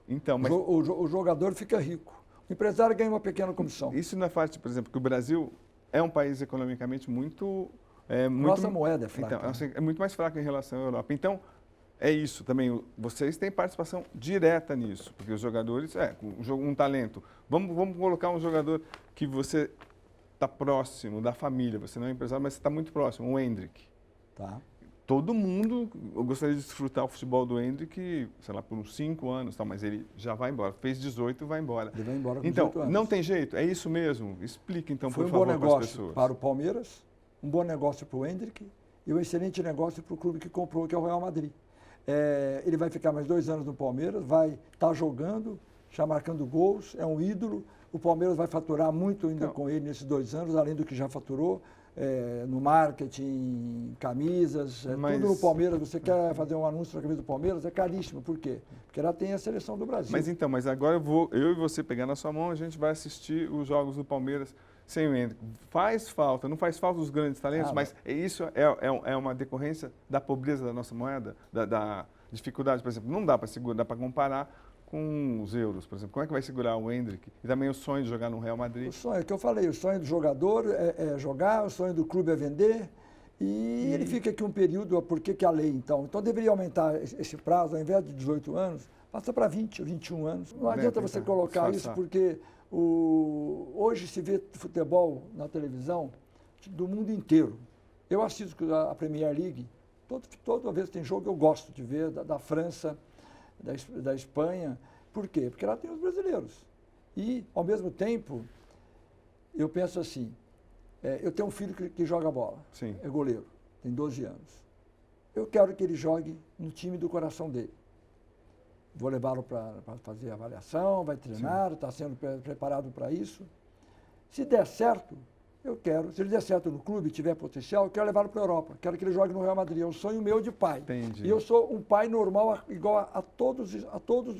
Speaker 1: Então, mas...
Speaker 2: O jogador fica rico. O empresário ganha uma pequena comissão.
Speaker 1: Isso não é fácil, por exemplo, que o Brasil é um país economicamente muito...
Speaker 2: Nossa moeda é fraca.
Speaker 1: Então, assim, é muito mais fraca em relação à Europa. Então, é isso também. Vocês têm participação direta nisso, porque os jogadores, um talento. Vamos colocar um jogador que você está próximo da família, você não é empresário, mas você está muito próximo, o Endrick.
Speaker 2: Tá.
Speaker 1: Todo mundo, eu gostaria de desfrutar o futebol do Endrick, sei lá, por uns 5 anos, mas ele já vai embora. Fez 18 e vai embora.
Speaker 2: Ele vai embora com
Speaker 1: então,
Speaker 2: 18 anos.
Speaker 1: Não tem jeito, é isso mesmo. Explica então,
Speaker 2: Foi
Speaker 1: por favor,
Speaker 2: para as pessoas.
Speaker 1: Foi um bom
Speaker 2: negócio para o Palmeiras, um bom negócio para o Endrick e um excelente negócio para o clube que comprou, que é o Real Madrid. Ele vai ficar mais 2 anos no Palmeiras, vai estar jogando, já marcando gols, é um ídolo. O Palmeiras vai faturar muito ainda com ele nesses 2 anos, além do que já faturou, no marketing, camisas, tudo no Palmeiras. Você quer fazer um anúncio na camisa do Palmeiras, é caríssimo. Por quê? Porque ela tem a seleção do Brasil.
Speaker 1: Mas agora eu e você pegar na sua mão, a gente vai assistir os jogos do Palmeiras sem o Endrick. Faz falta, não faz falta os grandes talentos, mas isso é uma decorrência da pobreza da nossa moeda, da dificuldade, por exemplo. Não dá para segurar, dá para comparar com os euros, por exemplo. Como é que vai segurar o Endrick? E também o sonho de jogar no Real Madrid.
Speaker 2: O sonho, que eu falei, o sonho do jogador é jogar, o sonho do clube é vender. E ele fica aqui um período, por que a lei então? Então deveria aumentar esse prazo, ao invés de 18 anos, passa para 20 ou 21 anos. Não adianta você colocar isso, porque hoje se vê futebol na televisão do mundo inteiro. Eu assisto a Premier League, toda vez que tem jogo eu gosto de ver, da França, da Espanha. Por quê? Porque lá tem os brasileiros. E, ao mesmo tempo, eu penso assim, eu tenho um filho que joga bola,
Speaker 1: Sim.
Speaker 2: É goleiro, tem 12 anos. Eu quero que ele jogue no time do coração dele. Vou levá-lo para fazer avaliação, vai treinar, está sendo preparado para isso. Se der certo, se ele der certo no clube, tiver potencial, eu quero levá-lo para a Europa. Quero que ele jogue no Real Madrid. É um sonho meu de pai.
Speaker 1: Entendi.
Speaker 2: E eu sou um pai normal, igual a todos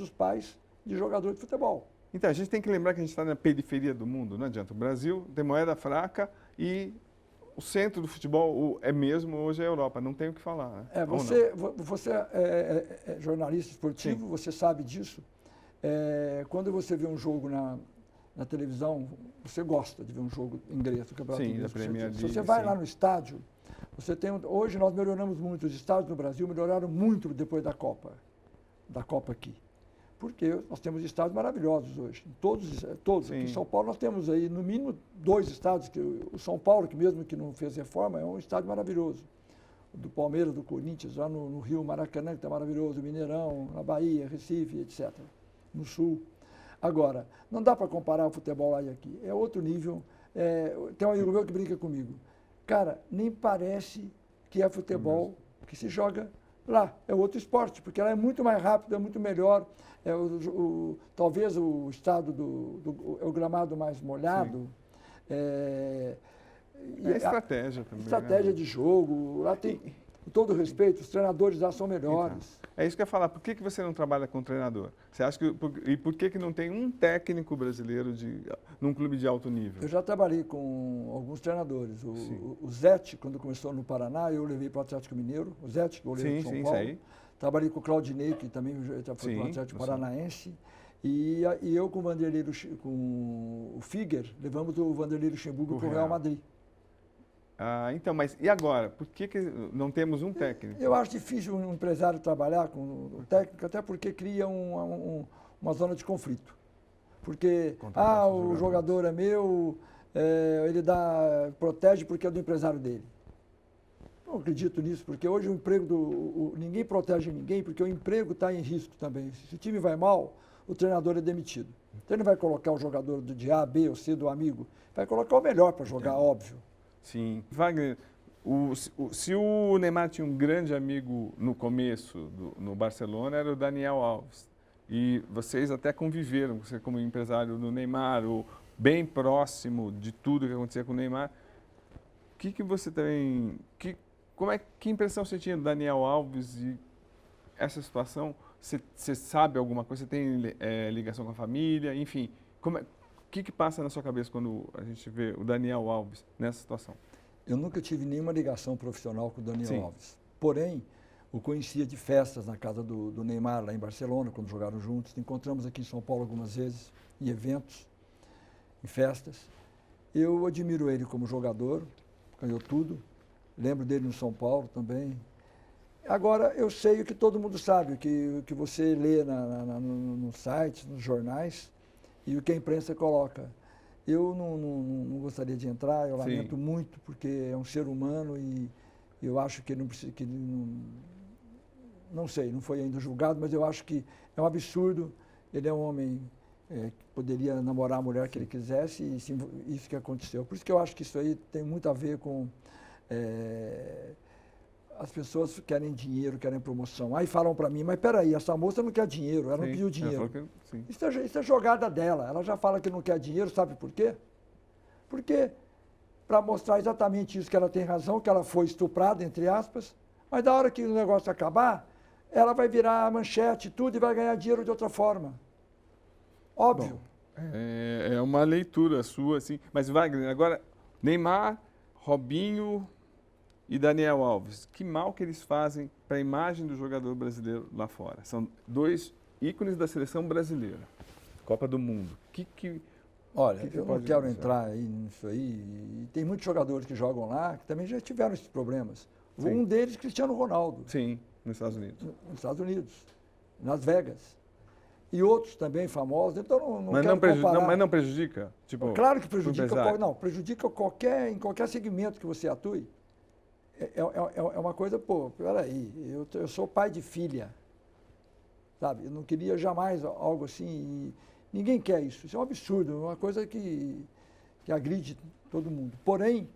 Speaker 2: os pais de jogador de futebol.
Speaker 1: Então, a gente tem que lembrar que a gente está na periferia do mundo, não adianta. O Brasil tem moeda fraca e o centro do futebol hoje é a Europa, não tem o que falar. Né?
Speaker 2: Você é jornalista esportivo, Sim. Você sabe disso. Quando você vê um jogo na televisão, você gosta de ver um jogo inglês do Campeonato Inglês. Se você vai lá no estádio, hoje nós melhoramos muito, os estádios no Brasil melhoraram muito depois da Copa aqui. Porque nós temos estádios maravilhosos hoje, todos. Aqui em São Paulo nós temos aí no mínimo 2 estádios, que o São Paulo, que mesmo que não fez reforma, é um estádio maravilhoso. O do Palmeiras, do Corinthians, lá no Rio, Maracanã, que está maravilhoso, Mineirão, na Bahia, Recife, etc. No Sul. Agora, não dá para comparar o futebol lá e aqui, é outro nível. Tem um amigo meu que brinca comigo. Cara, nem parece que é futebol que se joga lá. É outro esporte, porque lá é muito mais rápido, é muito melhor. Talvez o estado é o gramado mais molhado.
Speaker 1: Estratégia também.
Speaker 2: Estratégia de jogo. Lá tem, com todo respeito, os treinadores lá são melhores.
Speaker 1: Então, é isso que eu ia falar. Por que você não trabalha com treinador? Você acha e por que não tem um técnico brasileiro num clube de alto nível?
Speaker 2: Eu já trabalhei com alguns treinadores. O Zete, quando começou no Paraná, eu levei para o Atlético Mineiro. O Zete, goleiro de São Paulo. Isso aí. Trabalhei com o Claudinei, que também já foi para o Atlético Paranaense. E eu com o Vanderlei, com o Figuer, levamos o Vanderlei Luxemburgo para o Real Madrid.
Speaker 1: Então, mas e agora? Por que não temos um técnico?
Speaker 2: Eu acho difícil um empresário trabalhar com o técnico, até porque cria uma zona de conflito. Porque, o jogador é meu, ele protege porque é do empresário dele. Não acredito nisso, porque hoje o emprego ninguém protege ninguém, porque o emprego está em risco também. Se o time vai mal, o treinador é demitido. Então ele não vai colocar o jogador de A, B ou C do amigo, vai colocar o melhor para jogar, óbvio.
Speaker 1: Sim. Wagner, se o Neymar tinha um grande amigo no começo, no Barcelona, era o Daniel Alves. E vocês até conviveram, você como empresário do Neymar, bem próximo de tudo que acontecia com o Neymar. que você também... que impressão você tinha do Daniel Alves e essa situação? Você sabe alguma coisa? Você tem ligação com a família? Enfim, o que passa na sua cabeça quando a gente vê o Daniel Alves nessa situação?
Speaker 2: Eu nunca tive nenhuma ligação profissional com o Daniel
Speaker 1: Sim.
Speaker 2: Alves. Porém, o conhecia de festas na casa do Neymar, lá em Barcelona, quando jogaram juntos. Encontramos aqui em São Paulo algumas vezes, em eventos, em festas. Eu admiro ele como jogador, ganhou tudo. Lembro dele no São Paulo também. Agora, eu sei o que todo mundo sabe, o que você lê nos sites, nos jornais, e o que a imprensa coloca. Eu não gostaria de entrar, eu lamento muito, porque é um ser humano e eu acho que ele não precisa... não sei, não foi ainda julgado, mas eu acho que é um absurdo. Ele é um homem que poderia namorar a mulher que ele quisesse e isso que aconteceu. Por isso que eu acho que isso aí tem muito a ver com... as pessoas querem dinheiro, querem promoção. Aí falam para mim, mas peraí, essa moça não quer dinheiro, ela não pediu dinheiro. Isso é jogada dela, ela já fala que não quer dinheiro, sabe por quê? Porque, para mostrar exatamente isso, que ela tem razão, que ela foi estuprada, entre aspas, mas da hora que o negócio acabar, ela vai virar manchete, tudo, e vai ganhar dinheiro de outra forma. Óbvio.
Speaker 1: Bom, é uma leitura sua, assim. Mas, Wagner, agora, Neymar, Robinho e Daniel Alves, que mal que eles fazem para a imagem do jogador brasileiro lá fora? São dois ícones da seleção brasileira, Copa do Mundo.
Speaker 2: Olha, eu não quero entrar aí nisso aí. E tem muitos jogadores que jogam lá que também já tiveram esses problemas.
Speaker 1: Sim.
Speaker 2: Um deles, Cristiano Ronaldo.
Speaker 1: Sim, nos Estados Unidos.
Speaker 2: Nos Estados Unidos, Las Vegas. E outros também famosos, então não quero comparar.
Speaker 1: Mas não prejudica? Tipo,
Speaker 2: claro que prejudica. Não, prejudica em qualquer segmento que você atue. É uma coisa, pô, peraí, eu sou pai de filha, sabe? Eu não queria jamais algo assim, e ninguém quer isso. Isso é um absurdo, é uma coisa que agride todo mundo. Porém,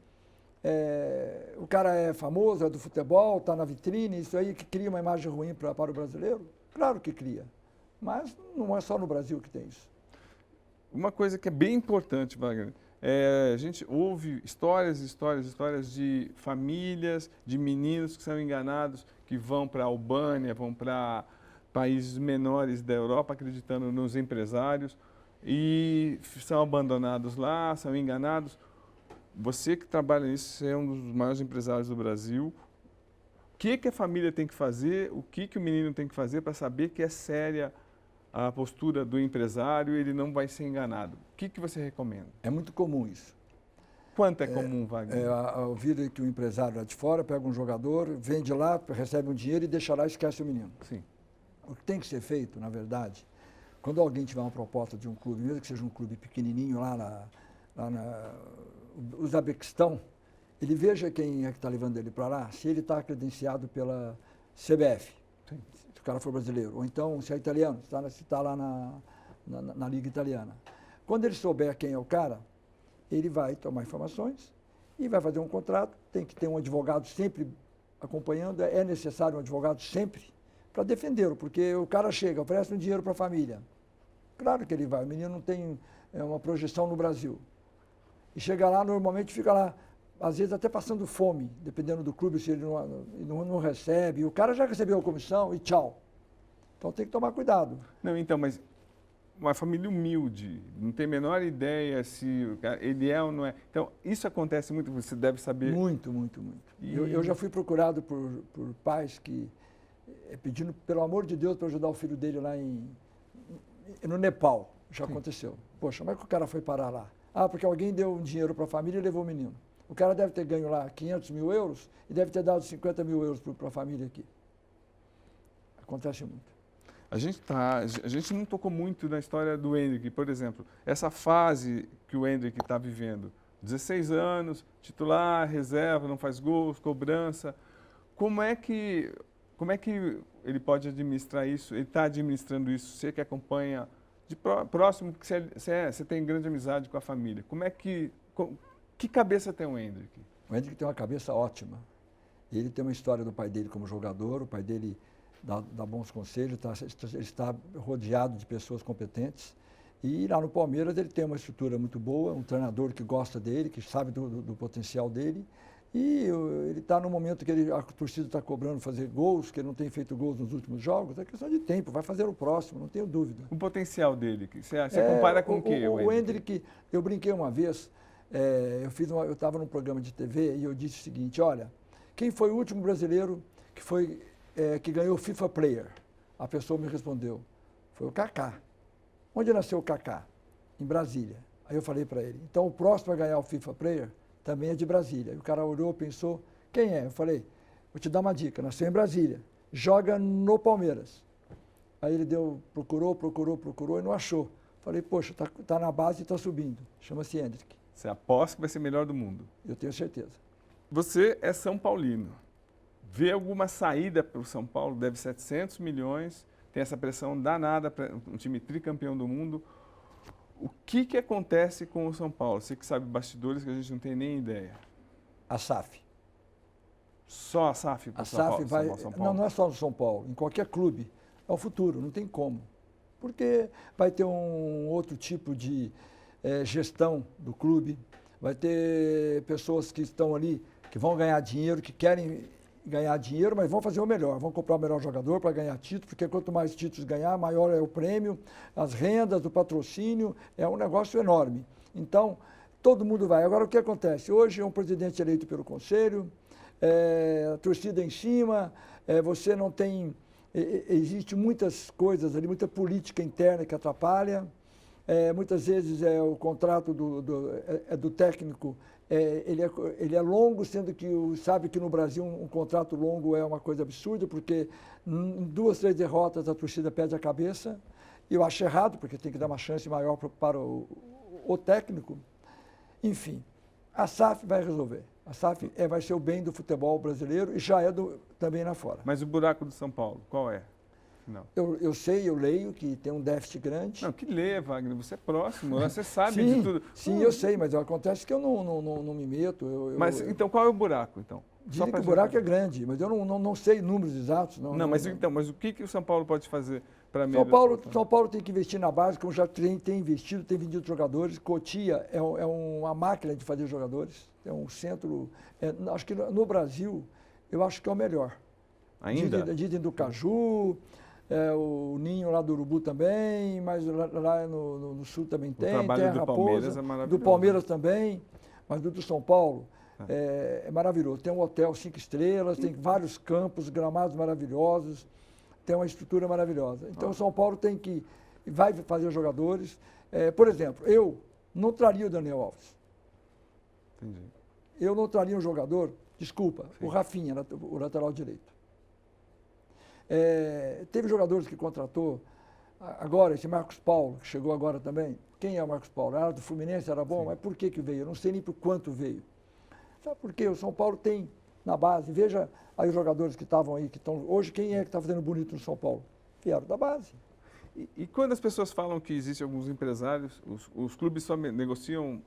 Speaker 2: o cara é famoso, é do futebol, está na vitrine, isso aí que cria uma imagem ruim para o brasileiro? Claro que cria, mas não é só no Brasil que tem isso.
Speaker 1: Uma coisa que é bem importante, Wagner, a gente ouve histórias de famílias, de meninos que são enganados, que vão para a Albânia, vão para países menores da Europa, acreditando nos empresários, e são abandonados lá, são enganados. Você que trabalha nisso, você é um dos maiores empresários do Brasil. O que a família tem que fazer, o que o menino tem que fazer para saber que é séria a postura do empresário, ele não vai ser enganado? O que você recomenda?
Speaker 2: É muito comum isso.
Speaker 1: Quanto é comum, Wagner?
Speaker 2: Ouvir que o empresário lá de fora pega um jogador, vende lá, recebe um dinheiro e deixa lá e esquece o menino.
Speaker 1: Sim.
Speaker 2: O que tem que ser feito, na verdade, quando alguém tiver uma proposta de um clube, mesmo que seja um clube pequenininho lá no Uzbequistão, ele veja quem é que está levando ele para lá, se ele está credenciado pela CBF. Sim. Se o cara for brasileiro, ou então se é italiano, se está lá na Liga Italiana. Quando ele souber quem é o cara, ele vai tomar informações e vai fazer um contrato, tem que ter um advogado sempre acompanhando, é necessário um advogado sempre para defendê-lo, porque o cara chega, oferece um dinheiro para a família. Claro que ele vai, o menino não tem uma projeção no Brasil. E chega lá, normalmente fica lá, às vezes até passando fome, dependendo do clube, se ele não recebe. O cara já recebeu a comissão e tchau. Então tem que tomar cuidado.
Speaker 1: Não, então, mas uma família humilde, não tem a menor ideia se ele é ou não é. Então, isso acontece muito, você deve saber.
Speaker 2: Muito, muito, muito. Eu já fui procurado por pais que pedindo, pelo amor de Deus, para ajudar o filho dele lá no Nepal. Já aconteceu. Poxa, como é que o cara foi parar lá? Ah, porque alguém deu um dinheiro para a família e levou o menino. O cara deve ter ganho lá 500 mil euros e deve ter dado 50 mil euros para a família aqui. Acontece muito.
Speaker 1: A gente não tocou muito na história do Endrick, por exemplo. Essa fase que o Endrick está vivendo, 16 anos, titular, reserva, não faz gols, cobrança. Como é que ele pode administrar isso? Ele está administrando isso? Você que acompanha de próximo, porque você tem grande amizade com a família. Que cabeça tem o Endrick?
Speaker 2: O Endrick tem uma cabeça ótima. Ele tem uma história do pai dele como jogador, o pai dele dá bons conselhos, ele está rodeado de pessoas competentes. E lá no Palmeiras ele tem uma estrutura muito boa, um treinador que gosta dele, que sabe do potencial dele. E ele está no momento que a torcida está cobrando fazer gols, que ele não tem feito gols nos últimos jogos, é questão de tempo, vai fazer o próximo, não tenho dúvida.
Speaker 1: O potencial dele, você compara com o quê?
Speaker 2: O Endrick, eu brinquei uma vez, eu estava num programa de TV e eu disse o seguinte, olha, quem foi o último brasileiro que ganhou o FIFA Player? A pessoa me respondeu, foi o Kaká. Onde nasceu o Kaká? Em Brasília. Aí eu falei para ele, então o próximo a ganhar o FIFA Player também é de Brasília. E o cara olhou, pensou, quem é? Eu falei, vou te dar uma dica, nasceu em Brasília, joga no Palmeiras. Aí ele procurou e não achou. Falei, poxa, tá na base e está subindo. Chama-se Endrick.
Speaker 1: Você aposta que vai ser melhor do mundo?
Speaker 2: Eu tenho certeza.
Speaker 1: Você é São Paulino. Vê alguma saída para o São Paulo? Deve 700 milhões, tem essa pressão danada para um time tricampeão do mundo. O que acontece com o São Paulo? Você que sabe bastidores que a gente não tem nem ideia.
Speaker 2: A SAF.
Speaker 1: Só a SAF para o São Paulo?
Speaker 2: Vai, não é só no São Paulo, em qualquer clube. É o futuro, não tem como. Porque vai ter um outro tipo de gestão do clube, vai ter pessoas que estão ali, que vão ganhar dinheiro, que querem ganhar dinheiro, mas vão fazer o melhor, vão comprar o melhor jogador para ganhar título, porque quanto mais títulos ganhar, maior é o prêmio, as rendas, o patrocínio, é um negócio enorme. Então, todo mundo vai. Agora, o que acontece? Hoje é um presidente eleito pelo Conselho, a torcida em cima, você não tem... Existe muitas coisas ali, muita política interna que atrapalha. Muitas vezes o contrato do técnico, ele é longo, sendo que sabe que no Brasil um contrato longo é uma coisa absurda, porque em 2, 3 derrotas a torcida perde a cabeça. E eu acho errado, porque tem que dar uma chance maior para o técnico. Enfim, a SAF vai resolver. A SAF vai ser o bem do futebol brasileiro e já é também lá fora.
Speaker 1: Mas o buraco do São Paulo, qual é? Não.
Speaker 2: Eu leio que tem um déficit grande.
Speaker 1: Não, que lê, Wagner, você é próximo, você sabe
Speaker 2: sim,
Speaker 1: de tudo.
Speaker 2: Sim, eu sei, mas acontece que eu não me meto.
Speaker 1: Mas então qual é o buraco, então?
Speaker 2: Dizem que o buraco é grande, mas eu não sei números exatos.
Speaker 1: Mas o que o São Paulo pode fazer para
Speaker 2: melhorar? São Paulo tem que investir na base, como já tem investido, tem vendido jogadores. Cotia é uma máquina de fazer jogadores, é um centro, acho que no Brasil, eu acho que é o melhor.
Speaker 1: Ainda?
Speaker 2: Dizem do Caju, o Ninho lá do Urubu também, mas lá no Sul também tem.
Speaker 1: O trabalho
Speaker 2: tem a
Speaker 1: do
Speaker 2: Raposa,
Speaker 1: Palmeiras é maravilhoso.
Speaker 2: Do Palmeiras também, mas do São Paulo é maravilhoso. Tem um hotel 5 estrelas, tem vários campos, gramados maravilhosos, tem uma estrutura maravilhosa. Então o São Paulo vai fazer jogadores. Por exemplo, eu não traria o Daniel Alves.
Speaker 1: Entendi.
Speaker 2: Eu não traria um jogador, desculpa,
Speaker 1: Sim.
Speaker 2: o Rafinha, o lateral direito. Teve jogadores que contratou, agora esse Marcos Paulo, que chegou agora também. Quem é o Marcos Paulo? Era do Fluminense, era bom, sim, mas por que veio? Eu não sei nem por quanto veio. Sabe por quê? O São Paulo tem na base, veja aí os jogadores que estavam aí, que estão hoje, quem é que está fazendo bonito no São Paulo? Vieram da base.
Speaker 1: E quando as pessoas falam que existem alguns empresários, os clubes só negociam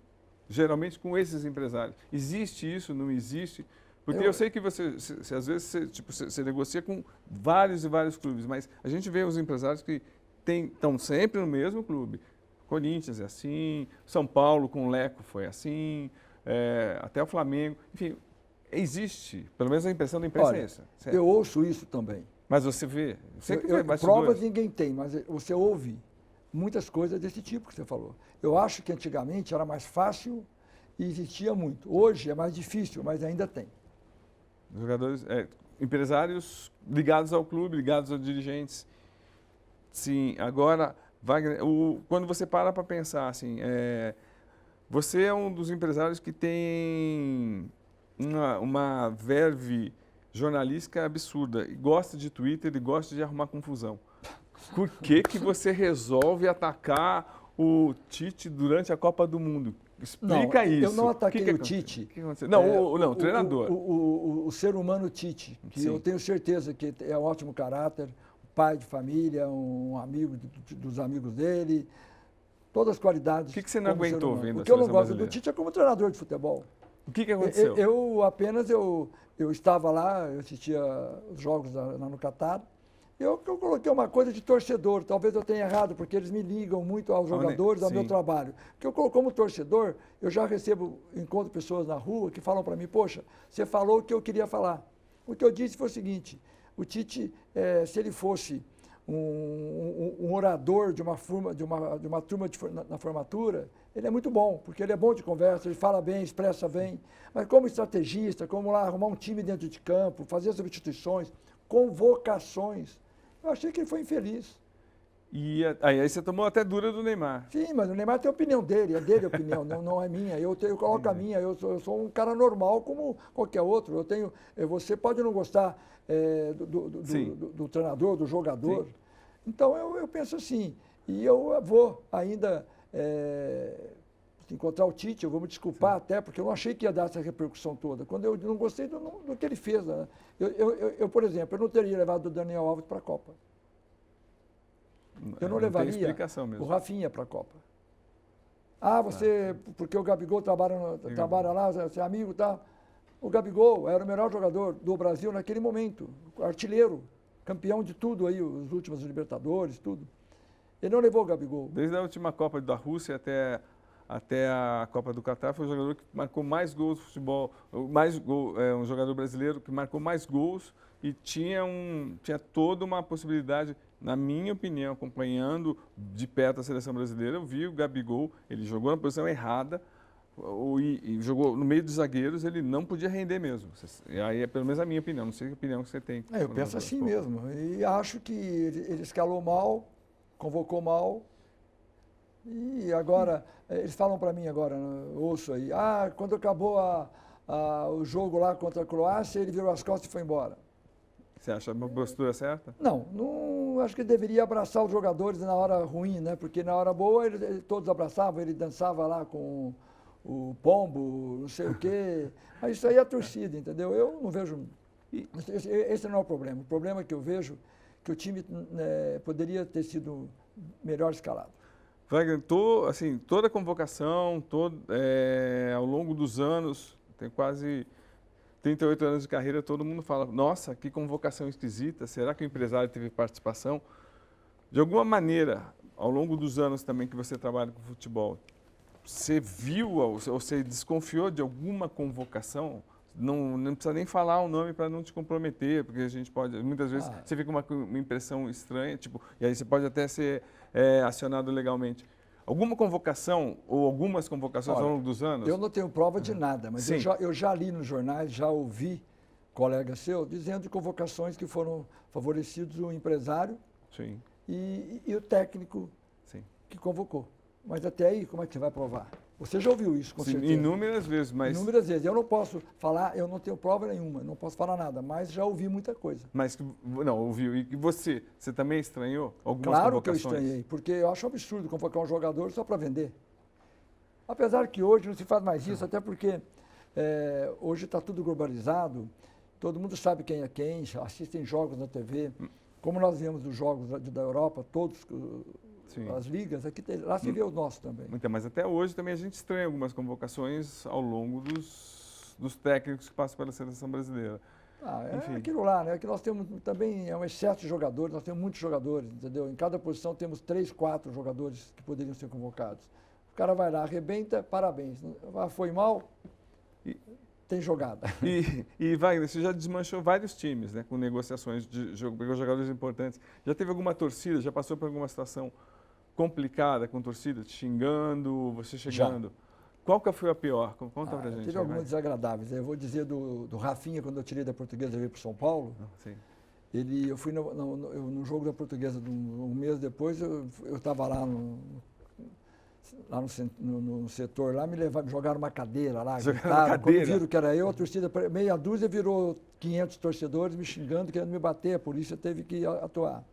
Speaker 1: geralmente com esses empresários. Existe isso? Não existe? Porque eu sei que você às vezes, você negocia com vários e vários clubes, mas a gente vê os empresários que estão sempre no mesmo clube. Corinthians é assim, São Paulo com o Leco foi assim, até o Flamengo. Enfim, existe, pelo menos a impressão da imprensa é essa. Certo?
Speaker 2: Eu ouço isso também.
Speaker 1: Mas você vê?
Speaker 2: Provas ninguém tem, mas você ouve muitas coisas desse tipo que você falou. Eu acho que antigamente era mais fácil e existia muito. Hoje é mais difícil, mas ainda tem.
Speaker 1: Jogadores, empresários ligados ao clube, ligados aos dirigentes. Sim, agora, Wagner, quando você para pensar, assim, você é um dos empresários que tem uma verve jornalística absurda, e gosta de Twitter e gosta de arrumar confusão. Por que você resolve atacar o Tite durante a Copa do Mundo? Explica isso.
Speaker 2: Eu não ataquei o Tite.
Speaker 1: O treinador.
Speaker 2: O ser humano Tite, que sim, eu tenho certeza que é um ótimo caráter, pai de família, um amigo dos amigos dele, todas as qualidades.
Speaker 1: O que você não aguentou vendo a seleção brasileira?
Speaker 2: O que eu não gosto do Tite é como treinador de futebol.
Speaker 1: O que aconteceu?
Speaker 2: Eu estava lá, eu assistia os jogos lá no Catar, Eu coloquei uma coisa de torcedor, talvez eu tenha errado, porque eles me ligam muito aos jogadores, ao meu trabalho. Porque eu, como torcedor, eu já encontro pessoas na rua que falam para mim, poxa, você falou o que eu queria falar. O que eu disse foi o seguinte, o Tite, se ele fosse um orador de uma turma na formatura, ele é muito bom, porque ele é bom de conversa, ele fala bem, expressa bem, mas como estrategista, como lá arrumar um time dentro de campo, fazer substituições, convocações, eu achei que ele foi infeliz.
Speaker 1: E aí você tomou até dura do Neymar.
Speaker 2: Sim, mas o Neymar tem a opinião dele, é dele a opinião, não é minha. Eu coloco a minha, eu sou um cara normal como qualquer outro. Você pode não gostar do treinador, do jogador. Sim. Então eu penso assim, e eu vou ainda encontrar o Tite, eu vou me desculpar até, porque eu não achei que ia dar essa repercussão toda. Quando eu não gostei do que ele fez. Né? Por exemplo, eu não teria levado o Daniel Alves para a Copa. Eu não levaria o Rafinha para a Copa. Porque o Gabigol trabalha lá, você é amigo, tá? O Gabigol era o melhor jogador do Brasil naquele momento, artilheiro, campeão de tudo aí, os últimos Libertadores, tudo. Ele não levou o Gabigol.
Speaker 1: Desde a última Copa da Rússia até a Copa do Catar, foi o jogador que marcou mais gols no futebol, um jogador brasileiro que marcou mais gols e tinha toda uma possibilidade, na minha opinião, acompanhando de perto a seleção brasileira, eu vi o Gabigol, ele jogou na posição errada e jogou no meio dos zagueiros, ele não podia render mesmo. E aí é pelo menos a minha opinião, não sei a opinião que você tem.
Speaker 2: Eu penso assim mesmo, e acho que ele escalou mal, convocou mal, e agora, eles falam para mim agora, ouço aí, quando acabou o jogo lá contra a Croácia, ele virou as costas e foi embora.
Speaker 1: Você acha uma postura certa?
Speaker 2: Não, acho que ele deveria abraçar os jogadores na hora ruim, né? Porque na hora boa todos abraçavam, ele dançava lá com o pombo, não sei o quê. Mas isso aí é a torcida, entendeu? Eu não vejo... Esse não é o problema. O problema é que eu vejo que o time poderia ter sido melhor escalado.
Speaker 1: Wagner, toda a convocação, ao longo dos anos, tem quase 38 anos de carreira, todo mundo fala, nossa, que convocação esquisita, será que o empresário teve participação? De alguma maneira, ao longo dos anos também que você trabalha com futebol, você viu ou você desconfiou de alguma convocação? Não precisa nem falar o nome para não te comprometer, porque a gente pode, muitas vezes, você fica com uma impressão estranha, e aí você pode até ser acionado legalmente. Alguma convocação ou algumas convocações ao longo dos anos?
Speaker 2: Eu não tenho prova de nada, mas eu já li nos jornais, já ouvi colega seu dizendo de convocações que foram favorecidos o empresário e o técnico que convocou. Mas até aí, como é que você vai provar? Você já ouviu isso, com certeza.
Speaker 1: Inúmeras vezes, mas...
Speaker 2: Inúmeras vezes. Eu não posso falar, eu não tenho prova nenhuma, não posso falar nada, mas já ouvi muita coisa.
Speaker 1: Mas, não, ouviu. E você também estranhou algumas
Speaker 2: convocações? Claro
Speaker 1: que
Speaker 2: eu estranhei, porque eu acho absurdo convocar um jogador só para vender. Apesar que hoje não se faz mais isso, até porque hoje está tudo globalizado, todo mundo sabe quem é quem, assistem jogos na TV. Como nós vemos os jogos da Europa, todos... as ligas, lá se vê os nossos também.
Speaker 1: Mas até hoje também a gente estranha algumas convocações ao longo dos técnicos que passam pela seleção brasileira.
Speaker 2: Enfim. Aquilo lá, né? Que nós temos também um excesso de jogadores, nós temos muitos jogadores, entendeu? Em cada posição temos 3, 4 jogadores que poderiam ser convocados. O cara vai lá, arrebenta, parabéns. Foi mal, tem jogada.
Speaker 1: E Wagner, você já desmanchou vários times, né? Com negociações de jogadores importantes. Já teve alguma torcida, já passou por alguma situação complicada com torcida, te xingando, você chegando? Já. Qual que foi a pior? Conta pra gente.
Speaker 2: Teve algumas desagradáveis. Eu vou dizer do Rafinha, quando eu tirei da Portuguesa e veio para São Paulo. Eu fui no jogo da Portuguesa, um mês depois, eu estava lá no setor, lá me jogaram uma cadeira lá. Quando viram que era eu, a torcida, meia dúzia virou 500 torcedores me xingando, querendo me bater, a polícia teve que atuar.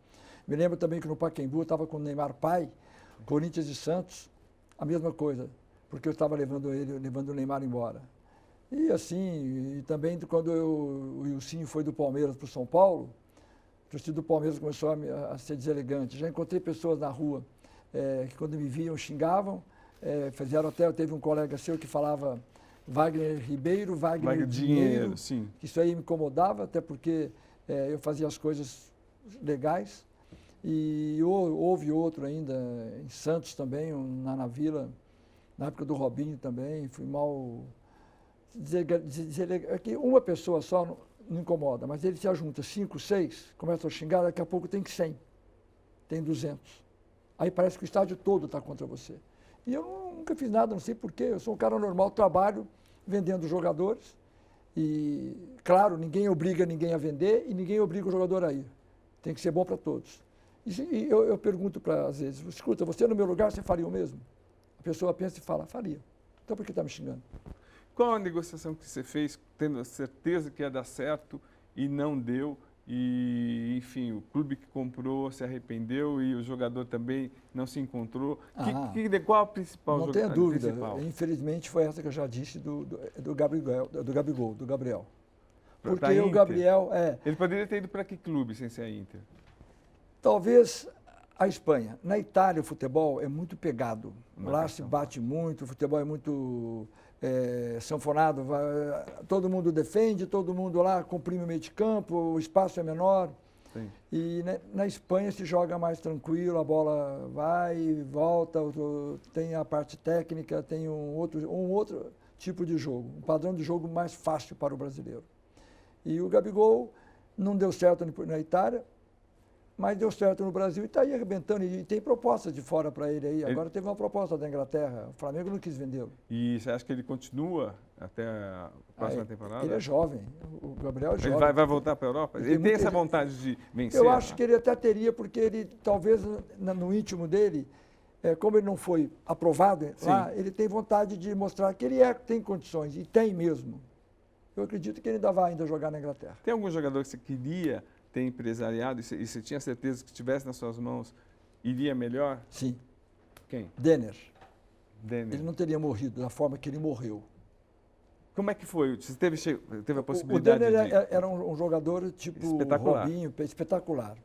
Speaker 2: Me lembro também que no Pacaembu eu estava com o Neymar pai, Corinthians e Santos, a mesma coisa, porque eu estava levando o Neymar embora. E assim, e também quando o Ilcinho foi do Palmeiras para o São Paulo, a torcida do Palmeiras começou a ser deselegante. Já encontrei pessoas na rua que quando me viam xingavam, teve um colega seu que falava Wagner Ribeiro, Wagner Dinheiro,
Speaker 1: sim.
Speaker 2: Isso aí me incomodava, até porque eu fazia as coisas legais. E houve outro ainda em Santos também, na Vila, na época do Robinho também, fui mal... É que uma pessoa só não incomoda, mas ele se ajunta 5, 6, começa a xingar, daqui a pouco tem 100, tem 200. Aí parece que o estádio todo está contra você. E eu nunca fiz nada, não sei porquê, eu sou um cara normal, trabalho vendendo jogadores e, claro, ninguém obriga ninguém a vender e ninguém obriga o jogador a ir. Tem que ser bom para todos. E eu pergunto às vezes, escuta, você no meu lugar, você faria o mesmo? A pessoa pensa e fala, faria. Então por que está me xingando?
Speaker 1: Qual a negociação que você fez, tendo a certeza que ia dar certo e não deu? E, enfim, o clube que comprou se arrependeu e o jogador também não se encontrou. Qual a principal
Speaker 2: Não tenha dúvida.
Speaker 1: Principal?
Speaker 2: Infelizmente foi essa que eu já disse do Gabriel. Porque
Speaker 1: Pra
Speaker 2: o Gabriel
Speaker 1: Ele poderia ter ido para que clube sem ser a Inter?
Speaker 2: Talvez a Espanha. Na Itália o futebol é muito pegado. Lá se bate muito, o futebol é muito sanfonado. Todo mundo defende, todo mundo lá comprime o meio de campo, o espaço é menor.
Speaker 1: Sim.
Speaker 2: E na Espanha se joga mais tranquilo, a bola vai e volta, tem a parte técnica, tem um outro tipo de jogo, um padrão de jogo mais fácil para o brasileiro. E o Gabigol não deu certo na Itália, mas deu certo no Brasil e está aí arrebentando. E tem proposta de fora para ele aí. Agora teve uma proposta da Inglaterra, o Flamengo não quis vendê-lo.
Speaker 1: E você acha que ele continua até a próxima temporada?
Speaker 2: Ele é jovem, o Gabriel é jovem.
Speaker 1: Ele vai voltar para a Europa? Ele tem essa vontade de vencer?
Speaker 2: Eu acho que ele até teria, porque ele talvez no íntimo dele, como ele não foi aprovado lá, ele tem vontade de mostrar que ele tem condições, e tem mesmo. Eu acredito que ele ainda vai jogar na Inglaterra.
Speaker 1: Tem algum jogador que você queria ter empresariado e você tinha certeza que estivesse nas suas mãos, iria melhor?
Speaker 2: Sim.
Speaker 1: Quem?
Speaker 2: Denner.
Speaker 1: Denner.
Speaker 2: Ele não teria morrido da forma que ele morreu.
Speaker 1: Como é que foi? Você teve a possibilidade
Speaker 2: o Denner era um jogador tipo
Speaker 1: espetacular.
Speaker 2: Robinho, espetacular.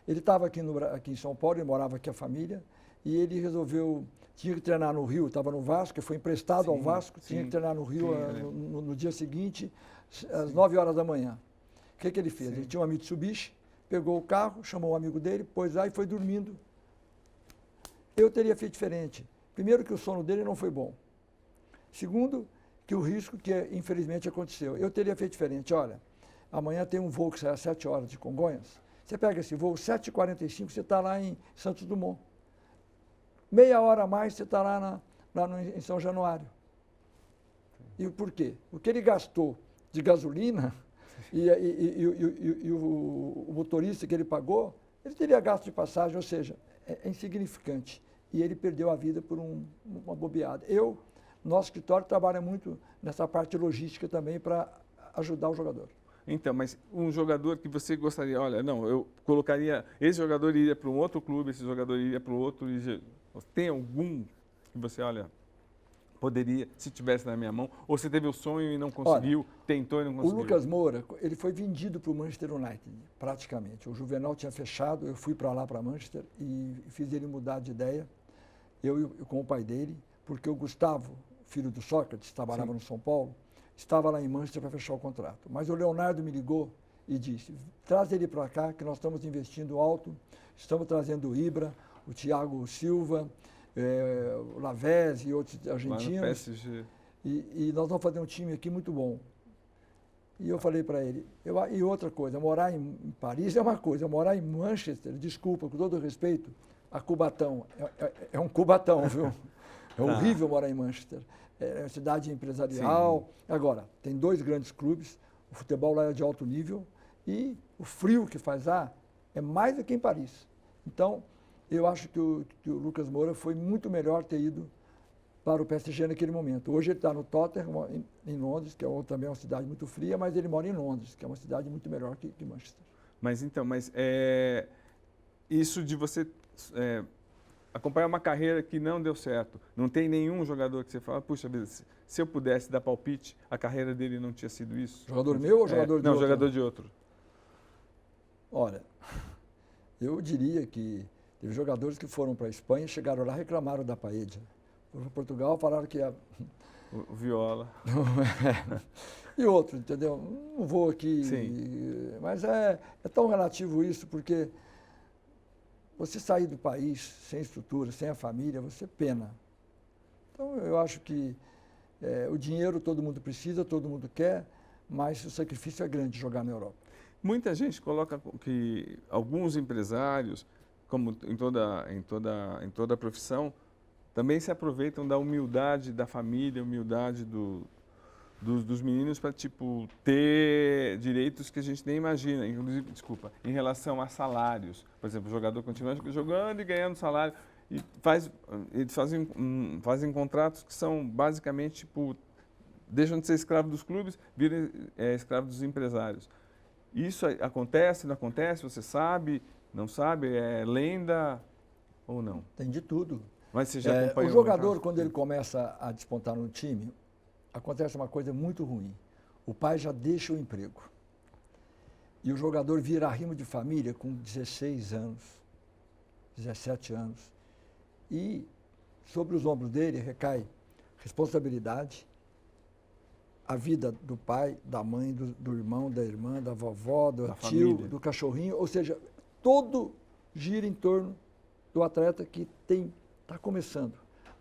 Speaker 2: Ele estava aqui em São Paulo, ele morava aqui a família, e ele resolveu, tinha que treinar no Rio, estava no Vasco, foi emprestado ao Vasco, tinha que treinar no Rio no dia seguinte, às 9 horas da manhã. O que ele fez? Ele tinha uma Mitsubishi, pegou o carro, chamou um amigo dele, pôs lá e foi dormindo. Eu teria feito diferente. Primeiro que o sono dele não foi bom. Segundo, que o risco que infelizmente aconteceu. Eu teria feito diferente. Olha, amanhã tem um voo que sai às 7 horas de Congonhas. Você pega esse voo, 7h45, você está lá em Santos Dumont. Meia hora a mais, você está lá em São Januário. E por quê? O que ele gastou de gasolina e o motorista que ele pagou, ele teria gasto de passagem, ou seja, é insignificante. E ele perdeu a vida por uma bobeada. Nosso escritório trabalha muito nessa parte logística também para ajudar o jogador.
Speaker 1: Então, mas um jogador que você gostaria, olha, não, eu colocaria, esse jogador iria para um outro clube, esse jogador iria para o outro, tem algum que você, olha, poderia, se tivesse na minha mão, ou você teve o sonho e não conseguiu, tentou e não conseguiu?
Speaker 2: O Lucas Moura, ele foi vendido para o Manchester United, praticamente. O Juvenal tinha fechado, eu fui para lá, para Manchester, e fiz ele mudar de ideia, eu com o pai dele, porque o Gustavo, filho do Sócrates, trabalhava no São Paulo, estava lá em Manchester para fechar o contrato. Mas o Leonardo me ligou e disse, traz ele para cá, que nós estamos investindo alto, estamos trazendo o Ibra, o Thiago Silva, o Lavezzi e outros argentinos.
Speaker 1: Lá no PSG.
Speaker 2: E nós vamos fazer um time aqui muito bom. E eu falei para ele, e outra coisa, morar em Paris é uma coisa, morar em Manchester, desculpa, com todo respeito, a Cubatão, é um Cubatão, viu? É horrível morar em Manchester. É uma cidade empresarial. Sim. Agora, tem 2 grandes clubes, o futebol lá é de alto nível e o frio que faz lá é mais do que em Paris. Então, eu acho que o Lucas Moura foi muito melhor ter ido para o PSG naquele momento. Hoje ele está no Tottenham, em Londres, que também é uma cidade muito fria, mas ele mora em Londres, que é uma cidade muito melhor que Manchester.
Speaker 1: Mas então, isso de você acompanhar uma carreira que não deu certo, não tem nenhum jogador que você fala, puxa vida, se eu pudesse dar palpite, a carreira dele não tinha sido isso?
Speaker 2: Jogador meu ou jogador de outro?
Speaker 1: Não, jogador de outro.
Speaker 2: Olha, eu diria que teve jogadores que foram para a Espanha, chegaram lá e reclamaram da paella. Foram para Portugal, falaram que
Speaker 1: O Viola.
Speaker 2: E outro, entendeu? Não vou aqui,
Speaker 1: Sim.
Speaker 2: mas é tão relativo isso, porque você sair do país sem estrutura, sem a família, você pena. Então, eu acho que o dinheiro todo mundo precisa, todo mundo quer, mas o sacrifício é grande jogar na Europa.
Speaker 1: Muita gente coloca que alguns empresários, como em toda profissão, também se aproveitam da humildade da família, humildade dos meninos para, tipo, ter direitos que a gente nem imagina, inclusive, desculpa, em relação a salários. Por exemplo, o jogador continua jogando e ganhando salário. E eles fazem contratos que são basicamente, tipo, deixam de ser escravos dos clubes, viram escravos dos empresários. Isso acontece, não acontece? Você sabe, não sabe? É lenda ou não?
Speaker 2: Tem de tudo.
Speaker 1: Mas você já acompanhou
Speaker 2: o jogador,
Speaker 1: caso?
Speaker 2: quando ele começa a despontar no time, acontece uma coisa muito ruim. O pai já deixa o emprego. E o jogador vira arrimo de família com 16 anos, 17 anos. E sobre os ombros dele recai responsabilidade, a vida do pai, da mãe, do irmão, da irmã, da vovó, do tio, família, do cachorrinho. Ou seja, todo gira em torno do atleta que está começando.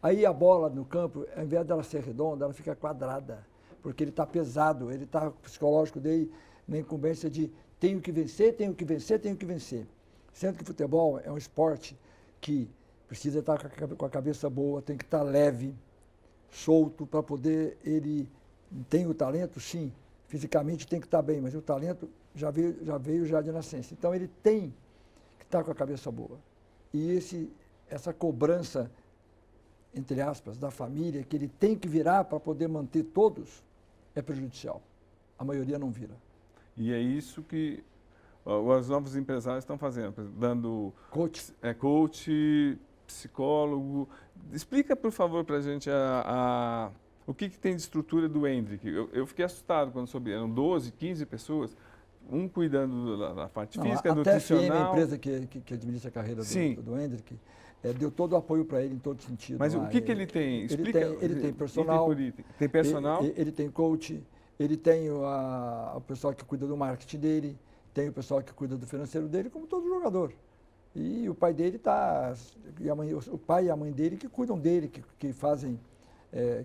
Speaker 2: Aí a bola no campo, ao invés dela ser redonda, ela fica quadrada, porque ele está pesado, ele está com o psicológico dele na incumbência de tenho que vencer, tenho que vencer, tenho que vencer. Sendo que o futebol é um esporte que precisa estar com a cabeça boa, tem que estar leve, solto, para poder ele... Tem o talento, sim, fisicamente tem que estar bem, mas o talento já veio de nascença. Então ele tem que estar com a cabeça boa. E essa cobrança, entre aspas, da família, que ele tem que virar para poder manter todos, é prejudicial. A maioria não vira.
Speaker 1: E é isso que os novos empresários estão fazendo, dando coach, psicólogo. Explica, por favor, para a gente o que tem de estrutura do Hendrick. Eu fiquei assustado quando soube, eram 12, 15 pessoas, um cuidando da parte física, nutricional.
Speaker 2: A empresa que administra a carreira do Hendrick, deu todo o apoio para ele em todo sentido.
Speaker 1: Mas o que ele tem? Explica.
Speaker 2: Ele tem personal.
Speaker 1: Tem personal?
Speaker 2: Ele tem coach, ele tem o pessoal que cuida do marketing dele, tem o pessoal que cuida do financeiro dele, como todo jogador. E o pai dele o pai e a mãe dele que cuidam dele, que fazem...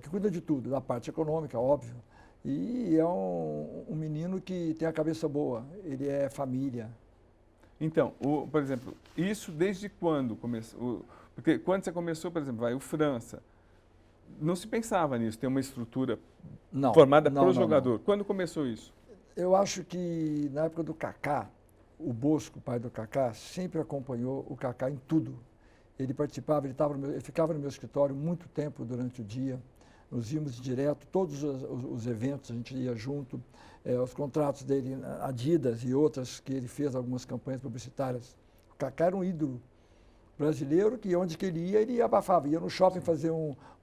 Speaker 2: que cuida de tudo, da parte econômica, óbvio. E é um menino que tem a cabeça boa, ele é família.
Speaker 1: Então, por exemplo, isso desde quando começou? Porque quando você começou, por exemplo, o França, não se pensava nisso, ter uma estrutura formada para o jogador. Não. Quando começou isso?
Speaker 2: Eu acho que na época do Kaká, o Bosco, o pai do Kaká, sempre acompanhou o Kaká em tudo. Ele participava, ele ficava no meu escritório muito tempo durante o dia, nos íamos direto, todos os eventos a gente ia junto, os contratos dele, Adidas e outras, que ele fez algumas campanhas publicitárias. O Kaká era um ídolo brasileiro que onde que ele ia abafava. Ia no shopping fazer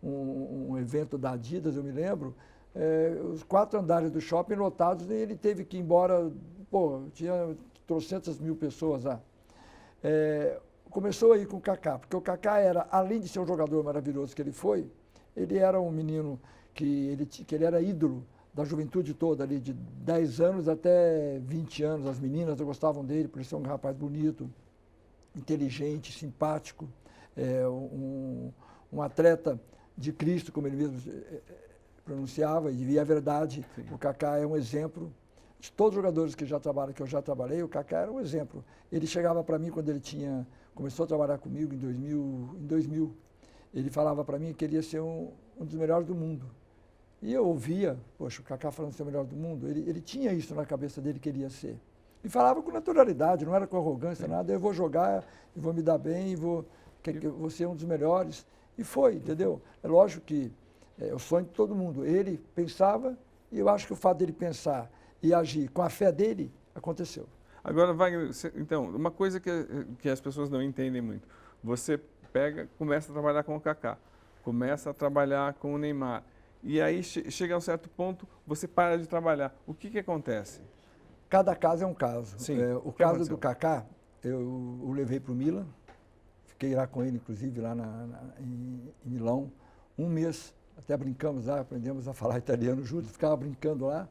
Speaker 2: um evento da Adidas, eu me lembro, os 4 andares do shopping lotados e ele teve que ir embora, tinha 300.000 pessoas lá. Começou aí com o Kaká, porque o Kaká era, além de ser um jogador maravilhoso que ele foi, ele era um menino que ele era ídolo da juventude toda ali, de 10 anos até 20 anos. As meninas gostavam dele por ele ser um rapaz bonito, inteligente, simpático, um atleta de Cristo, como ele mesmo pronunciava, e via a verdade. Sim. O Kaká é um exemplo. De todos os jogadores que eu já trabalhei, o Kaká era um exemplo. Ele chegava para mim quando ele começou a trabalhar comigo em 2000, ele falava para mim que ele ia ser um dos melhores do mundo. E eu ouvia, poxa, o Kaká falando ser o melhor do mundo, ele tinha isso na cabeça dele que ele ia ser. E falava com naturalidade, não era com arrogância, nada, eu vou jogar, eu vou me dar bem, vou ser um dos melhores. E foi, entendeu? É lógico que é o sonho de todo mundo. Ele pensava, e eu acho que o fato dele pensar e agir com a fé dele, aconteceu.
Speaker 1: Agora, Wagner, então, uma coisa que as pessoas não entendem muito. Você começa a trabalhar com o Kaká, começa a trabalhar com o Neymar, e aí chega a um certo ponto, você para de trabalhar. O que acontece?
Speaker 2: Cada caso é um caso.
Speaker 1: Sim.
Speaker 2: O caso do Kaká, eu o levei para o Milan, fiquei lá com ele, inclusive, lá em Milão, um mês, até brincamos lá, aprendemos a falar italiano juntos, ficava brincando lá,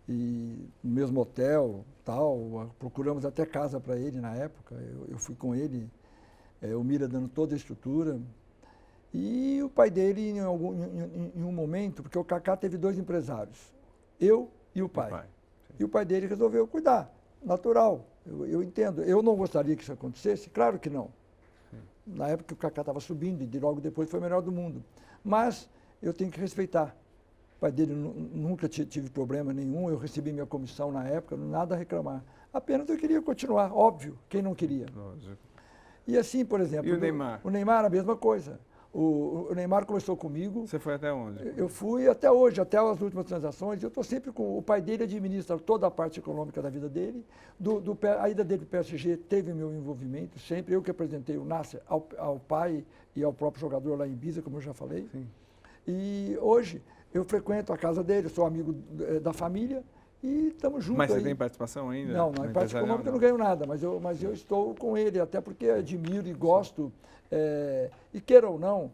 Speaker 2: e no mesmo hotel, tal, procuramos até casa para ele na época, eu fui com ele, o Mira dando toda a estrutura, e o pai dele, em um momento, porque o Kaká teve 2 empresários, eu e o pai. E o pai dele resolveu cuidar, natural, eu entendo. Eu não gostaria que isso acontecesse, claro que não. Na época o Kaká estava subindo e logo depois foi o melhor do mundo. Mas eu tenho que respeitar. O pai dele nunca tive problema nenhum, eu recebi minha comissão na época, nada a reclamar. Apenas eu queria continuar, óbvio, quem não queria.
Speaker 1: Lógico.
Speaker 2: E assim, por exemplo...
Speaker 1: E o Neymar?
Speaker 2: O Neymar, a mesma coisa. O Neymar começou comigo.
Speaker 1: Você foi até onde?
Speaker 2: Eu fui até hoje, até as últimas transações. Eu estou sempre com... O pai dele administra toda a parte econômica da vida dele. A ida dele para o PSG teve meu envolvimento, sempre. Eu que apresentei o Nasser ao pai e ao próprio jogador lá em Ibiza, como eu já falei.
Speaker 1: Sim.
Speaker 2: E hoje eu frequento a casa dele, sou amigo da família e estamos juntos.
Speaker 1: Mas você
Speaker 2: aí.
Speaker 1: tem participação ainda?
Speaker 2: Não, em parte econômica eu não ganho nada, mas eu estou com ele, até porque admiro e gosto. E queira ou não,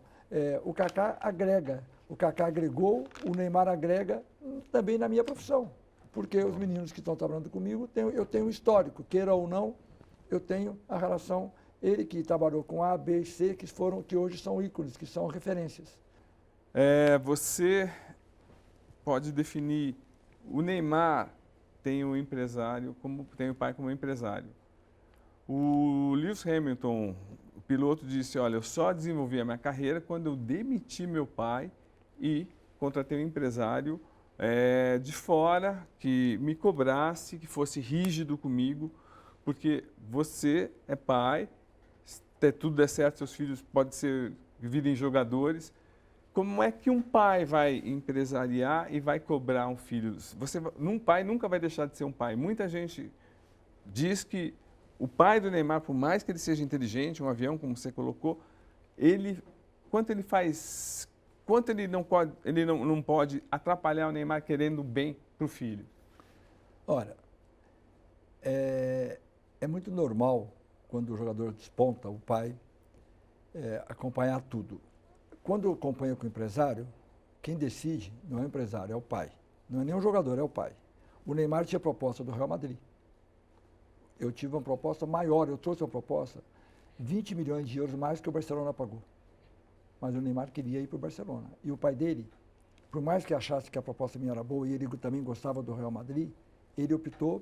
Speaker 2: o Kaká agrega. O Kaká agregou, o Neymar agrega também na minha profissão. Porque os meninos que estão trabalhando comigo, eu tenho um histórico. Queira ou não, eu tenho a relação. Ele que trabalhou com A, B e C, que hoje são ícones, que são referências.
Speaker 1: Você pode definir, o Neymar tem o empresário, tem o pai como empresário. O Lewis Hamilton, o piloto, disse, olha, eu só desenvolvi a minha carreira quando eu demiti meu pai e contratei um empresário de fora que me cobrasse, que fosse rígido comigo, porque você é pai, se tudo der certo, seus filhos podem virem jogadores. Como é que um pai vai empresariar e vai cobrar um filho? Um pai nunca vai deixar de ser um pai. Muita gente diz que o pai do Neymar, por mais que ele seja inteligente, um avião, como você colocou, quanto ele não pode atrapalhar o Neymar querendo bem para o filho?
Speaker 2: Olha, é muito normal, quando o jogador desponta, o pai, acompanhar tudo. Quando eu acompanho com o empresário, quem decide não é o empresário, é o pai. Não é nem o jogador, é o pai. O Neymar tinha proposta do Real Madrid. Eu tive uma proposta maior, eu trouxe uma proposta 20 milhões de euros mais que o Barcelona pagou. Mas o Neymar queria ir para o Barcelona. E o pai dele, por mais que achasse que a proposta minha era boa e ele também gostava do Real Madrid, ele optou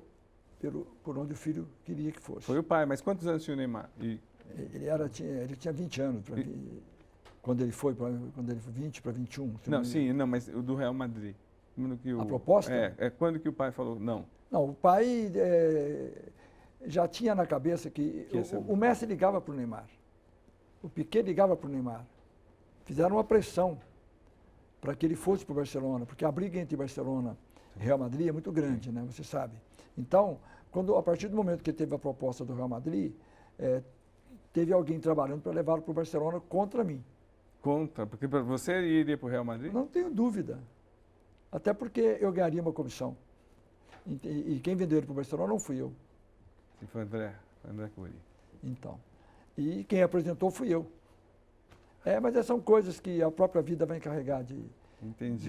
Speaker 2: por onde o filho queria que fosse.
Speaker 1: Foi o pai, mas quantos anos tinha o Neymar?
Speaker 2: Ele tinha 20 anos. Quando ele foi 20 para 21.
Speaker 1: Não, sim, não, mas o do Real Madrid.
Speaker 2: A proposta?
Speaker 1: Quando que o pai falou não?
Speaker 2: Não, o pai já tinha na cabeça que o Messi ligava para o Neymar. O Piquet ligava para o Neymar. Fizeram uma pressão para que ele fosse para o Barcelona, porque a briga entre Barcelona e Real Madrid é muito grande, né? Você sabe. Então, a partir do momento que teve a proposta do Real Madrid, teve alguém trabalhando para levá-lo para o Barcelona contra mim.
Speaker 1: Porque você iria para o Real Madrid?
Speaker 2: Não tenho dúvida. Até porque eu ganharia uma comissão. E quem vendeu ele para o Barcelona não fui eu.
Speaker 1: Sim, foi André Curi.
Speaker 2: Então. E quem apresentou fui eu. Mas são coisas que a própria vida vai encarregar de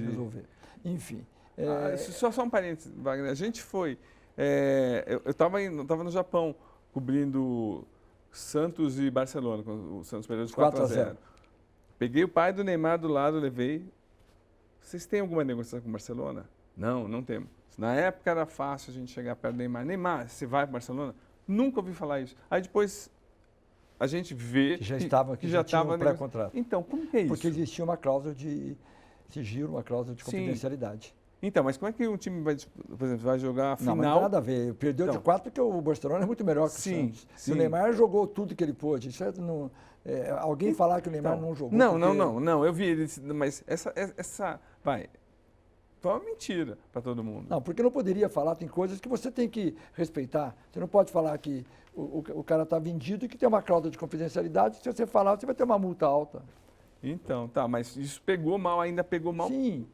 Speaker 2: resolver. Enfim.
Speaker 1: Só um parênteses, Wagner. A gente foi... eu estava no Japão, cobrindo Santos e Barcelona, com o Santos perdeu de 4-0. Peguei o pai do Neymar do lado, levei. Vocês têm alguma negociação com o Barcelona? Não, não temos. Na época era fácil a gente chegar perto do Neymar. Neymar, você vai para o Barcelona? Nunca ouvi falar isso. Aí depois a gente vê
Speaker 2: que já tinha um pré-contrato.
Speaker 1: Então, como que é isso?
Speaker 2: Porque existia uma cláusula de sigilo, uma cláusula de confidencialidade.
Speaker 1: Então, mas como é que um time vai, por exemplo, vai jogar a final?
Speaker 2: Não, mas não tem nada a ver. Perdeu de 4 porque o Barcelona é muito melhor que o Santos. Sim. E o Neymar jogou tudo que ele pôde. Isso alguém falar que o Neymar não jogou.
Speaker 1: Não, eu vi ele, mas essa foi uma mentira para todo mundo.
Speaker 2: Não, porque não poderia falar, tem coisas que você tem que respeitar. Você não pode falar que o cara está vendido e que tem uma cláusula de confidencialidade. Se você falar, você vai ter uma multa alta.
Speaker 1: Então, mas isso ainda pegou mal.
Speaker 2: Sim,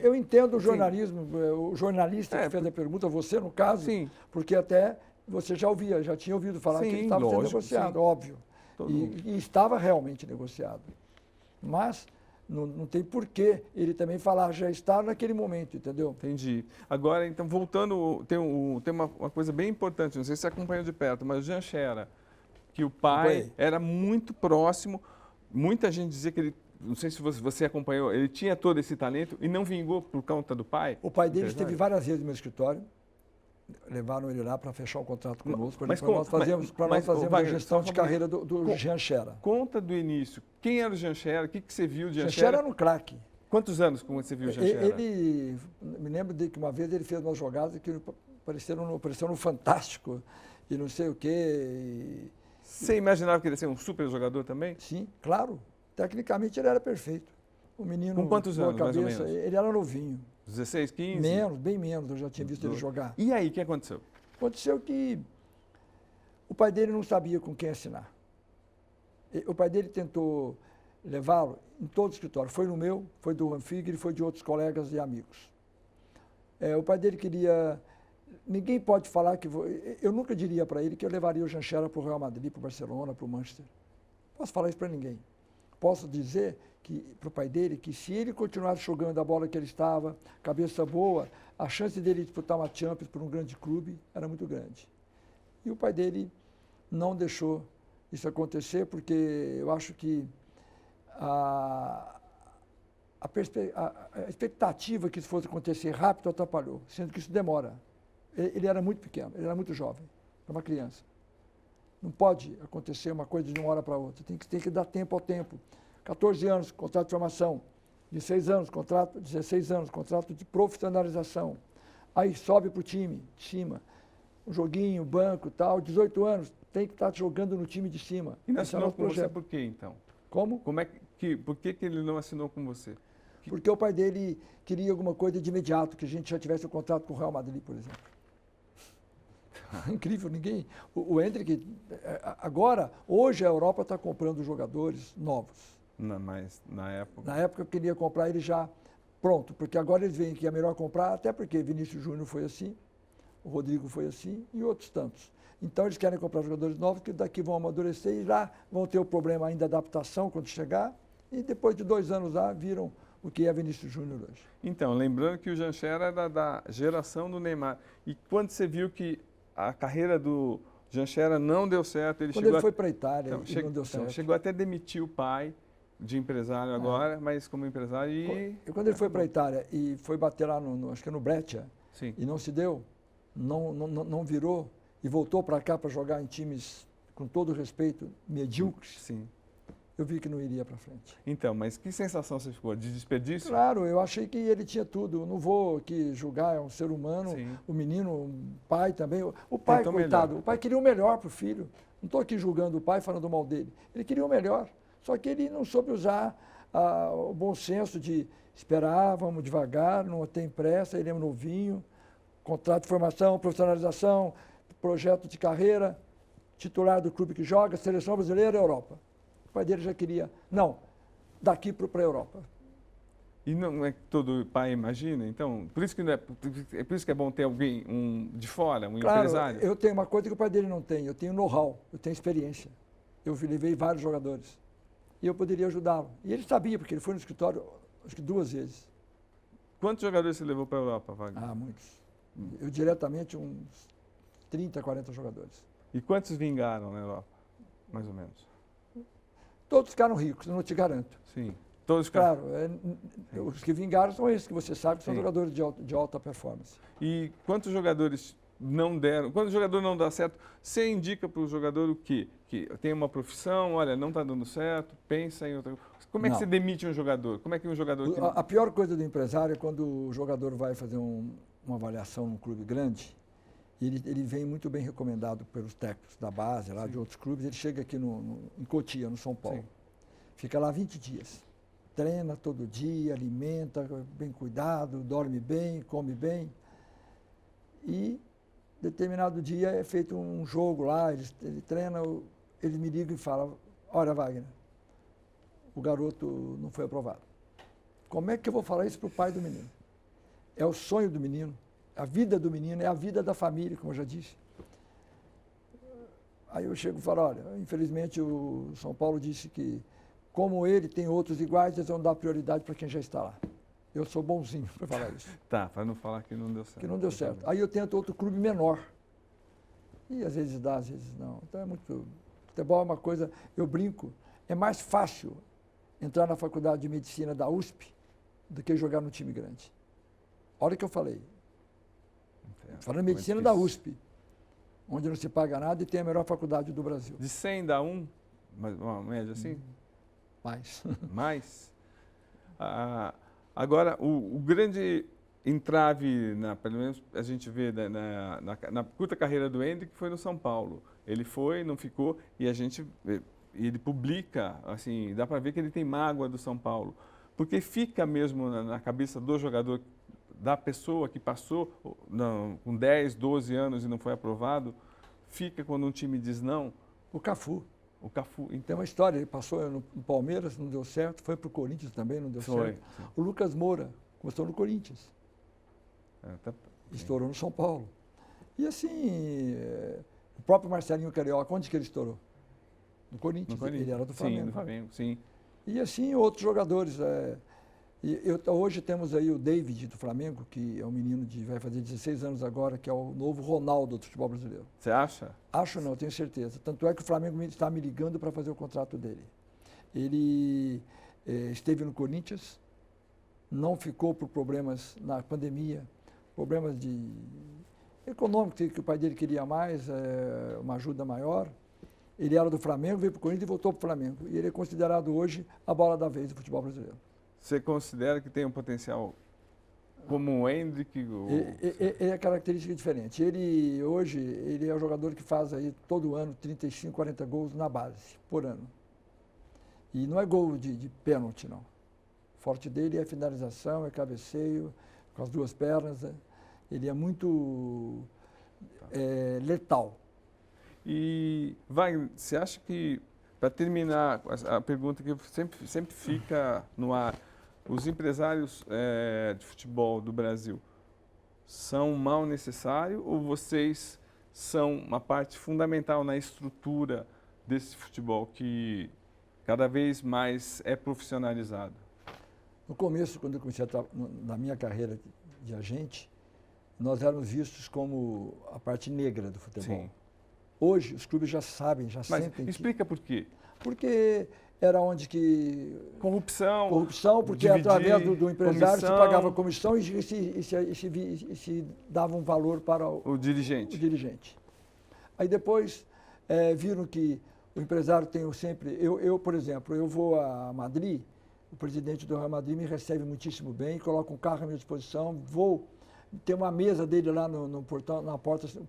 Speaker 2: eu entendo o jornalismo, o jornalista que fez a pergunta, você no caso, porque até você já tinha ouvido falar que ele estava sendo negociado, óbvio. E estava realmente negociado. Mas Não tem porquê ele também falar, já está naquele momento, entendeu?
Speaker 1: Entendi. Agora, então, voltando, tem uma coisa bem importante, não sei se você acompanhou de perto, mas o Jean Scherer, que o pai
Speaker 2: Acompanhei.
Speaker 1: era muito próximo, muita gente dizia que ele, não sei se você acompanhou, ele tinha todo esse talento e não vingou por conta do pai?
Speaker 2: O pai dele
Speaker 1: Empresário?
Speaker 2: esteve várias vezes no meu escritório, levaram ele lá para fechar o contrato conosco,
Speaker 1: Mas
Speaker 2: para nós fazermos a
Speaker 1: Wagner,
Speaker 2: gestão
Speaker 1: só
Speaker 2: de
Speaker 1: um pouquinho.
Speaker 2: carreira do Jean Scherer.
Speaker 1: Conta do início. Quem era o Jean Scherer? O que você viu de Jean
Speaker 2: Jean Scherer
Speaker 1: Scherer?
Speaker 2: era um craque.
Speaker 1: Quantos anos como você viu o Jean Scherer?
Speaker 2: Ele, me lembro de que uma vez ele fez umas jogadas que pareceram no Fantástico e não sei o quê.
Speaker 1: Você imaginava que ele ia ser um super jogador também?
Speaker 2: Sim, claro. Tecnicamente ele era perfeito. O menino,
Speaker 1: Com quantos
Speaker 2: boa
Speaker 1: anos, mais ou
Speaker 2: cabeça,
Speaker 1: menos?
Speaker 2: ele era novinho.
Speaker 1: 16, 15?
Speaker 2: Menos, bem menos, eu já tinha visto ele jogar.
Speaker 1: E aí, o que aconteceu?
Speaker 2: Aconteceu que o pai dele não sabia com quem assinar. O pai dele tentou levá-lo em todo o escritório. Foi no meu, foi do Juan Figueiredo, foi de outros colegas e amigos. O pai dele queria... Ninguém pode falar que... Eu nunca diria para ele que eu levaria o Jean Scherer para o Real Madrid, para o Barcelona, para o Manchester. Não posso falar isso para ninguém. Posso dizer para o pai dele que se ele continuasse jogando a bola que ele estava, cabeça boa, a chance dele disputar uma Champions por um grande clube era muito grande. E o pai dele não deixou isso acontecer, porque eu acho que a expectativa que isso fosse acontecer rápido atrapalhou, sendo que isso demora. Ele era muito pequeno, ele era muito jovem, era uma criança. Não pode acontecer uma coisa de uma hora para outra, tem que dar tempo ao tempo. 14 anos, contrato de formação. 16 anos, contrato, 16 anos, contrato de profissionalização. Aí sobe para o time de cima. Um joguinho, banco e tal. 18 anos, tem que estar jogando no time de cima.
Speaker 1: E não
Speaker 2: Esse é o
Speaker 1: assinou
Speaker 2: nosso
Speaker 1: com você
Speaker 2: projeto.
Speaker 1: por quê, então?
Speaker 2: Como?
Speaker 1: Por que ele não assinou com você?
Speaker 2: Porque o pai dele queria alguma coisa de imediato, que a gente já tivesse o contrato com o Real Madrid, por exemplo. Incrível, ninguém... O Endrick, agora, hoje a Europa está comprando jogadores novos.
Speaker 1: Mas na época...
Speaker 2: Na época eu queria comprar ele já pronto, porque agora eles veem que é melhor comprar, até porque Vinícius Júnior foi assim, o Rodrigo foi assim e outros tantos. Então eles querem comprar jogadores novos que daqui vão amadurecer e lá vão ter o problema ainda da adaptação quando chegar e depois de 2 anos lá viram o que é Vinícius Júnior hoje.
Speaker 1: Então, lembrando que o Jean Scherer era da geração do Neymar. E quando você viu que a carreira do Jean Scherer não deu certo,
Speaker 2: Quando ele foi para a Itália e não deu certo.
Speaker 1: Chegou até a demitir o pai de empresário agora, mas como empresário e
Speaker 2: quando ele foi para a Itália e foi bater lá acho que no Breccia,
Speaker 1: sim.
Speaker 2: E não se deu, não virou e voltou para cá para jogar em times, com todo respeito, medíocres,
Speaker 1: Sim.
Speaker 2: eu vi que não iria para frente.
Speaker 1: Então, mas que sensação você ficou? De desperdício?
Speaker 2: Claro, eu achei que ele tinha tudo. Eu não vou aqui julgar, é um ser humano,
Speaker 1: Sim.
Speaker 2: o menino, o pai também. O pai,
Speaker 1: Tentou
Speaker 2: coitado,
Speaker 1: melhor.
Speaker 2: o pai queria o melhor para o filho. Não estou aqui julgando o pai, falando mal dele. Ele queria o melhor. Só que ele não soube usar o bom senso de esperar, vamos devagar, não tem pressa, ele é novinho, contrato de formação, profissionalização, projeto de carreira, titular do clube que joga, seleção brasileira, Europa. O pai dele já queria, não, daqui para a Europa.
Speaker 1: E não é que todo pai imagina? Então, por isso que, por isso que é bom ter alguém de fora, um
Speaker 2: Claro,
Speaker 1: empresário?
Speaker 2: eu tenho uma coisa que o pai dele não tem, eu tenho know-how, eu tenho experiência. Eu levei vários jogadores. E eu poderia ajudá-lo. E ele sabia, porque ele foi no escritório, acho que 2 vezes.
Speaker 1: Quantos jogadores você levou para a Europa, Wagner?
Speaker 2: Ah, muitos. Eu diretamente uns 30, 40 jogadores.
Speaker 1: E quantos vingaram na Europa, mais ou menos?
Speaker 2: Todos ficaram ricos, eu não te garanto.
Speaker 1: Sim. Todos ficaram.
Speaker 2: Claro, os que vingaram são esses que você sabe que são
Speaker 1: Sim.
Speaker 2: jogadores de alta performance.
Speaker 1: E quantos jogadores não deram? Quando o jogador não dá certo, você indica para o jogador o quê? Que tem uma profissão, olha, não está dando certo, pensa em outra coisa. Como é que
Speaker 2: Não.
Speaker 1: você demite um jogador? Como é que um jogador... Que...
Speaker 2: A pior coisa do empresário é quando o jogador vai fazer uma avaliação num clube grande, e ele vem muito bem recomendado pelos técnicos da base, lá
Speaker 1: Sim.
Speaker 2: de outros clubes, ele chega aqui em Cotia, no São Paulo.
Speaker 1: Sim.
Speaker 2: Fica lá 20 dias. Treina todo dia, alimenta, bem cuidado, dorme bem, come bem. E determinado dia é feito um jogo lá, ele treina, ele me liga e fala, olha Wagner, o garoto não foi aprovado. Como é que eu vou falar isso para o pai do menino? É o sonho do menino, a vida do menino, é a vida da família, como eu já disse. Aí eu chego e falo, olha, infelizmente o São Paulo disse que como ele, tem outros iguais, eles vão dar prioridade para quem já está lá. Eu sou bonzinho para falar isso.
Speaker 1: Tá, para não falar que não deu certo.
Speaker 2: Que não deu certo. Aí eu tento outro clube menor. E às vezes dá, às vezes não. Então é muito... Futebol é uma coisa... Eu brinco, é mais fácil entrar na faculdade de medicina da USP do que jogar no time grande. Olha o que eu falei. Falando em medicina da USP, onde não se paga nada e tem a melhor faculdade do Brasil.
Speaker 1: De 100 dá 1? Uma média assim?
Speaker 2: Mais.
Speaker 1: Mais? Agora, o grande entrave, pelo menos a gente vê na curta carreira do Hendrick, foi no São Paulo. Ele foi, não ficou, e ele publica, assim, dá para ver que ele tem mágoa do São Paulo. Porque fica mesmo na cabeça do jogador, da pessoa que passou com 10, 12 anos e não foi aprovado, fica quando um time diz não.
Speaker 2: O Cafu.
Speaker 1: O Cafu, então.
Speaker 2: Tem uma história, ele passou no Palmeiras, não deu certo, foi para o Corinthians também, não deu certo.
Speaker 1: Sim.
Speaker 2: O Lucas Moura começou no Corinthians. Estourou no São Paulo. E assim, o próprio Marcelinho Carioca, onde que ele estourou? No Corinthians. Ele era do Flamengo.
Speaker 1: Sim, do Flamengo, sim.
Speaker 2: E assim, outros jogadores. Hoje temos aí o David do Flamengo, que é um menino vai fazer 16 anos agora, que é o novo Ronaldo do futebol brasileiro.
Speaker 1: Você acha?
Speaker 2: Acho não, tenho certeza. Tanto é que o Flamengo está me ligando para fazer o contrato dele. Ele esteve no Corinthians, não ficou por problemas na pandemia, problemas econômicos, que o pai dele queria mais, uma ajuda maior. Ele era do Flamengo, veio para o Corinthians e voltou para o Flamengo. E ele é considerado hoje a bola da vez do futebol brasileiro.
Speaker 1: Você considera que tem um potencial como o Hendrick?
Speaker 2: É característica diferente. Hoje, ele é o jogador que faz aí todo ano 35, 40 gols na base, por ano. E não é gol de pênalti, não. O forte dele é finalização, é cabeceio, com as duas pernas. Ele é muito letal.
Speaker 1: E, Wagner, você acha que, para terminar a pergunta que sempre fica no ar, os empresários de futebol do Brasil são um mal necessário ou vocês são uma parte fundamental na estrutura desse futebol que cada vez mais é profissionalizado?
Speaker 2: No começo, quando eu comecei na minha carreira de agente, nós éramos vistos como a parte negra do futebol.
Speaker 1: Sim.
Speaker 2: Hoje, os clubes já sabem, já
Speaker 1: Mas
Speaker 2: sentem
Speaker 1: explica por quê.
Speaker 2: Porque era onde que...
Speaker 1: Corrupção,
Speaker 2: porque através do empresário se pagava comissão e se dava um valor para o dirigente. Aí depois viram que o empresário tem sempre... Eu, por exemplo, eu vou a Madrid, o presidente do Real Madrid me recebe muitíssimo bem, coloca um carro à minha disposição, vou... Tem uma mesa dele lá no portão,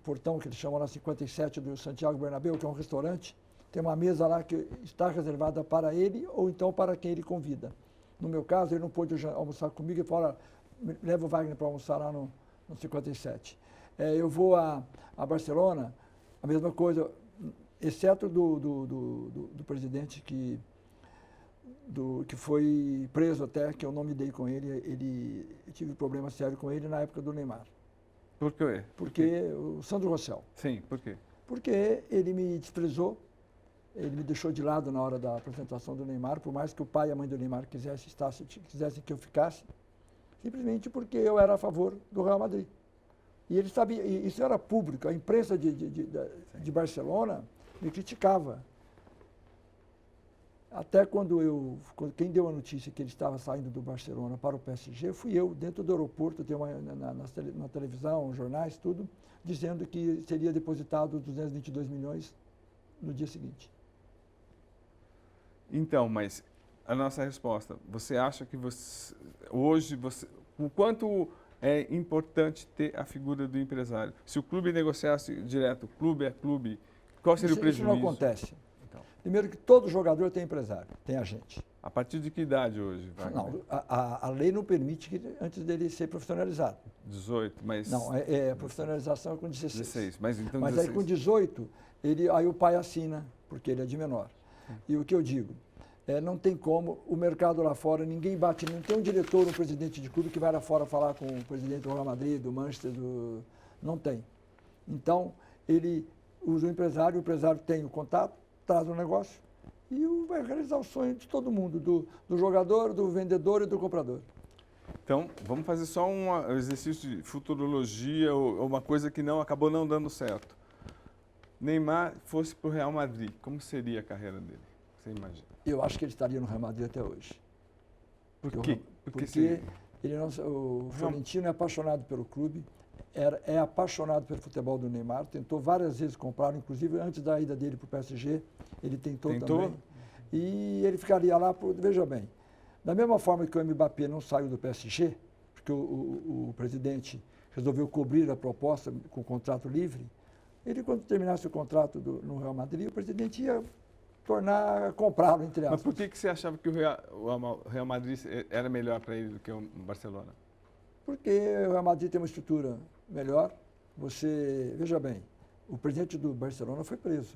Speaker 2: portão que eles chamam lá 57 do Santiago Bernabéu, que é um restaurante. Tem uma mesa lá que está reservada para ele ou então para quem ele convida. No meu caso, ele não pôde almoçar comigo e fala, leva o Wagner para almoçar lá no 57. Eu vou a Barcelona, a mesma coisa, exceto do presidente que foi preso até, que eu não me dei com ele, eu tive problema sério com ele na época do Neymar.
Speaker 1: Por quê?
Speaker 2: Porque o Sandro Rossell.
Speaker 1: Sim, por quê?
Speaker 2: Porque ele me desprezou, ele me deixou de lado na hora da apresentação do Neymar, por mais que o pai e a mãe do Neymar quisessem que eu ficasse, simplesmente porque eu era a favor do Real Madrid. E ele sabia, e isso era público, a imprensa de Barcelona me criticava. Até quem deu a notícia que ele estava saindo do Barcelona para o PSG, fui eu, dentro do aeroporto, tem na televisão, jornais, tudo, dizendo que seria depositado 222 milhões no dia seguinte.
Speaker 1: Então, mas a nossa resposta, você acha que hoje, o quanto é importante ter a figura do empresário? Se o clube negociasse direto, clube a clube, qual seria o prejuízo?
Speaker 2: Isso não acontece. Primeiro que todo jogador tem empresário, tem agente.
Speaker 1: A partir de que idade hoje?
Speaker 2: Não, a lei não permite que antes dele ser profissionalizado.
Speaker 1: 18, mas...
Speaker 2: Não, a profissionalização é com 16. 16,
Speaker 1: mas então
Speaker 2: mas
Speaker 1: 16.
Speaker 2: Aí com 18, aí o pai assina, porque ele é de menor. E o que eu digo, não tem como, o mercado lá fora, ninguém bate, não tem um diretor, um presidente de clube que vai lá fora falar com o presidente do Real Madrid, do Manchester, não tem. Então, ele usa o empresário tem o contato, traz o negócio, e vai realizar o sonho de todo mundo, do jogador, do vendedor e do comprador.
Speaker 1: Então, vamos fazer só um exercício de futurologia ou uma coisa que acabou não dando certo. Neymar fosse para o Real Madrid, como seria a carreira dele? Você imagina?
Speaker 2: Eu acho que ele estaria no Real Madrid até hoje.
Speaker 1: Por quê?
Speaker 2: Porque ele não, o Florentino é apaixonado pelo clube, é apaixonado pelo futebol do Neymar, tentou várias vezes comprar, inclusive antes da ida dele para o PSG, ele tentou também. E ele ficaria lá, veja bem, da mesma forma que o Mbappé não saiu do PSG, porque o presidente resolveu cobrir a proposta com o contrato livre, ele, quando terminasse o contrato no Real Madrid, o presidente ia comprá-lo, entre aspas.
Speaker 1: Mas por que você achava que o Real Madrid era melhor para ele do que o Barcelona?
Speaker 2: Porque o Real Madrid tem uma estrutura melhor. Veja bem, o presidente do Barcelona foi preso.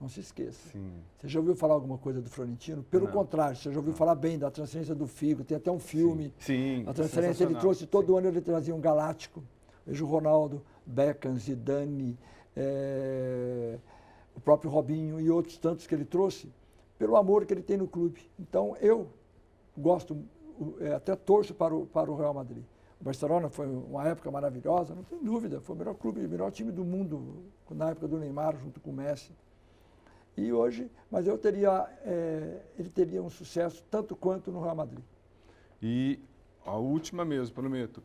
Speaker 2: Não se esqueça.
Speaker 1: Sim.
Speaker 2: Você já ouviu falar alguma coisa do Florentino? Pelo contrário, você já ouviu falar bem da transferência do Figo, tem até um filme.
Speaker 1: Sim.
Speaker 2: A transferência ele trouxe, todo ano ele trazia um galáctico. Veja o Ronaldo, Beckham, Zidane, o próprio Robinho e outros tantos que ele trouxe, pelo amor que ele tem no clube. Então, eu gosto, até torço para o Real Madrid. O Barcelona foi uma época maravilhosa, não tem dúvida, foi o melhor clube, o melhor time do mundo na época do Neymar, junto com o Messi. E hoje, mas ele teria um sucesso tanto quanto no Real Madrid.
Speaker 1: E a última mesmo, prometo,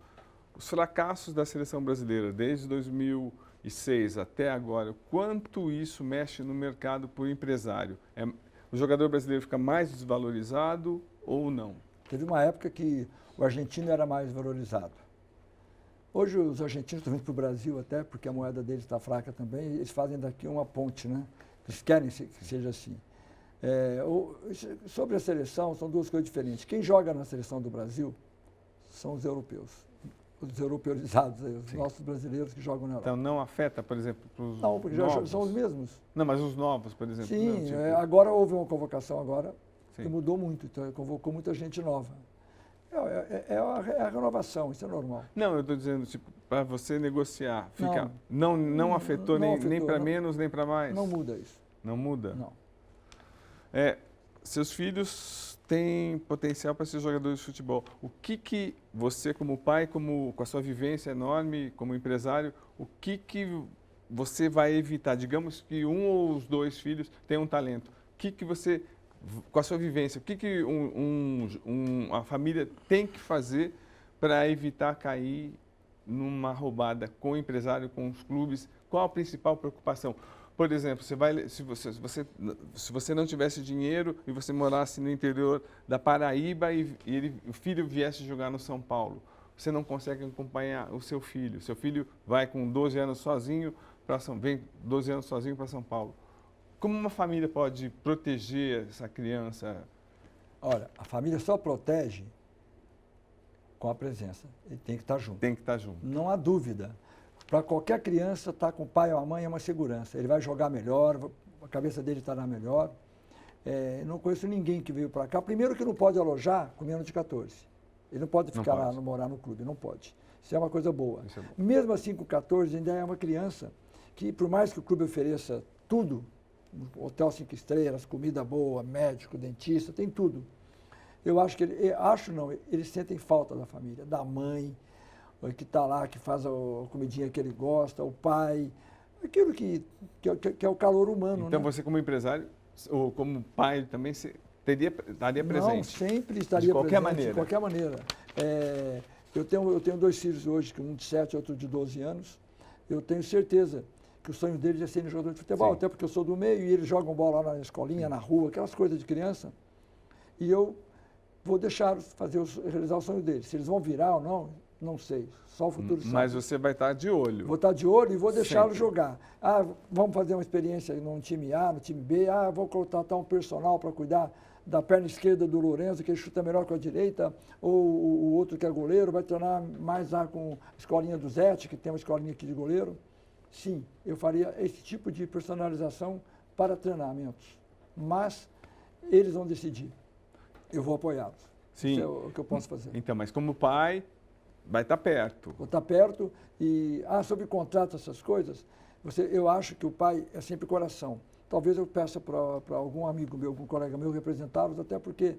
Speaker 1: os fracassos da seleção brasileira desde 2006 até agora, quanto isso mexe no mercado para o empresário? O jogador brasileiro fica mais desvalorizado ou não?
Speaker 2: Teve uma época que o argentino era mais valorizado. Hoje os argentinos estão vindo para o Brasil até, porque a moeda deles está fraca também, eles fazem daqui uma ponte, né? Eles querem que seja assim. Sobre a seleção, são duas coisas diferentes. Quem joga na seleção do Brasil são os europeus. Os europeus,izados, os nossos brasileiros que jogam na Europa.
Speaker 1: Então não afeta, por exemplo, para os
Speaker 2: Não, porque
Speaker 1: novos?
Speaker 2: são os mesmos.
Speaker 1: Não, mas os novos, por exemplo.
Speaker 2: Sim,
Speaker 1: não, tipo...
Speaker 2: agora houve uma convocação agora,
Speaker 1: Sim.
Speaker 2: que mudou muito, então convocou muita gente nova. É a renovação, isso é normal.
Speaker 1: Não, eu estou dizendo, tipo, para você negociar, não afetou nem para menos, nem para mais?
Speaker 2: Não muda isso.
Speaker 1: Não muda?
Speaker 2: Não.
Speaker 1: Seus filhos têm potencial para ser jogadores de futebol. O que você, como pai, com a sua vivência enorme, como empresário, o que você vai evitar? Digamos que um ou os dois filhos têm um talento. O que você, com a sua vivência, o que a família tem que fazer para evitar cair numa roubada com o empresário, com os clubes? Qual a principal preocupação? Por exemplo, se você não tivesse dinheiro e você morasse no interior da Paraíba e o filho viesse jogar no São Paulo, você não consegue acompanhar o seu filho. Seu filho vai com 12 anos sozinho vem 12 anos sozinho para São Paulo. Como uma família pode proteger essa criança?
Speaker 2: Olha, a família só protege com a presença. Ele tem que estar junto.
Speaker 1: Tem que estar junto.
Speaker 2: Não há dúvida. Para qualquer criança, estar com o pai ou a mãe é uma segurança. Ele vai jogar melhor, a cabeça dele estará melhor. Não conheço ninguém que veio para cá. Primeiro que não pode alojar com menos de 14. Ele não pode ficar lá, morar no clube, não pode. Isso é uma coisa boa.
Speaker 1: Isso é bom.
Speaker 2: Mesmo assim, com 14, ainda é uma criança que, por mais que o clube ofereça tudo, hotel 5 estrelas, comida boa, médico, dentista, tem tudo. Eu acho que eles sentem falta da família, da mãe, que está lá, que faz a comidinha que ele gosta, o pai, aquilo que é o calor humano.
Speaker 1: Então,
Speaker 2: né?
Speaker 1: você como empresário, ou como pai também, estaria presente?
Speaker 2: Não, sempre estaria presente.
Speaker 1: De
Speaker 2: qualquer maneira. Eu tenho dois filhos hoje, um de 7 e outro de 12 anos. Eu tenho certeza que o sonho deles é serem jogadores de futebol,
Speaker 1: Sim.
Speaker 2: até porque eu sou do meio e eles jogam bola lá na escolinha, na rua, aquelas coisas de criança. E eu vou deixá-los realizar o sonho deles. Se eles vão virar ou não, não sei, só o futuro sabe.
Speaker 1: Mas você vai estar de olho.
Speaker 2: Vou estar de olho e vou deixá-lo jogar. Vamos fazer uma experiência num time A, no time B. Vou contratar um personal para cuidar da perna esquerda do Lourenço, que ele chuta melhor com a direita, ou o outro que é goleiro, vai treinar mais lá com a escolinha do Zete, que tem uma escolinha aqui de goleiro. Sim, eu faria esse tipo de personalização para treinamentos. Mas eles vão decidir. Eu vou apoiá-los.
Speaker 1: Sim.
Speaker 2: Isso é o que eu posso fazer.
Speaker 1: Então, mas como pai, vai estar perto.
Speaker 2: Vou estar perto sobre contrato, essas coisas, eu acho que o pai é sempre coração. talvez eu peça para algum amigo meu, algum colega meu representá-los, até porque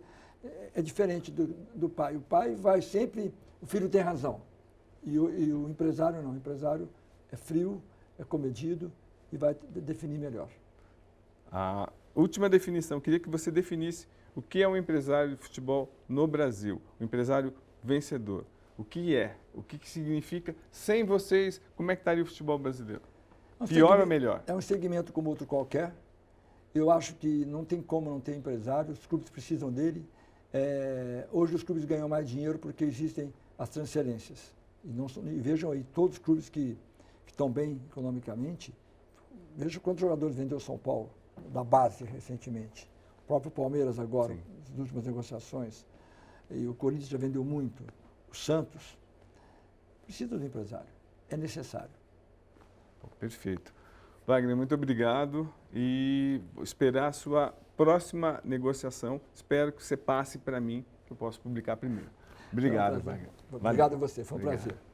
Speaker 2: é diferente do pai. O pai vai sempre, o filho tem razão. E o empresário não. O empresário é frio, é comedido e vai definir melhor.
Speaker 1: A última definição, queria que você definisse o que é um empresário de futebol no Brasil, um empresário vencedor. O que é? O que significa? Sem vocês, como é que estaria o futebol brasileiro? Pior ou melhor?
Speaker 2: É um segmento como outro qualquer. Eu acho que não tem como não ter empresário, os clubes precisam dele. Hoje os clubes ganham mais dinheiro porque existem as transferências. E vejam aí, todos os clubes que estão bem economicamente, veja quantos jogadores vendeu São Paulo, da base recentemente. O próprio Palmeiras agora,
Speaker 1: Sim.
Speaker 2: nas últimas negociações. E o Corinthians já vendeu muito. O Santos precisa do empresário. É necessário.
Speaker 1: Perfeito. Wagner, muito obrigado e vou esperar a sua próxima negociação. Espero que você passe para mim, que eu posso publicar primeiro. Obrigado, Wagner.
Speaker 2: Obrigado a você, foi um
Speaker 1: Obrigado.
Speaker 2: prazer.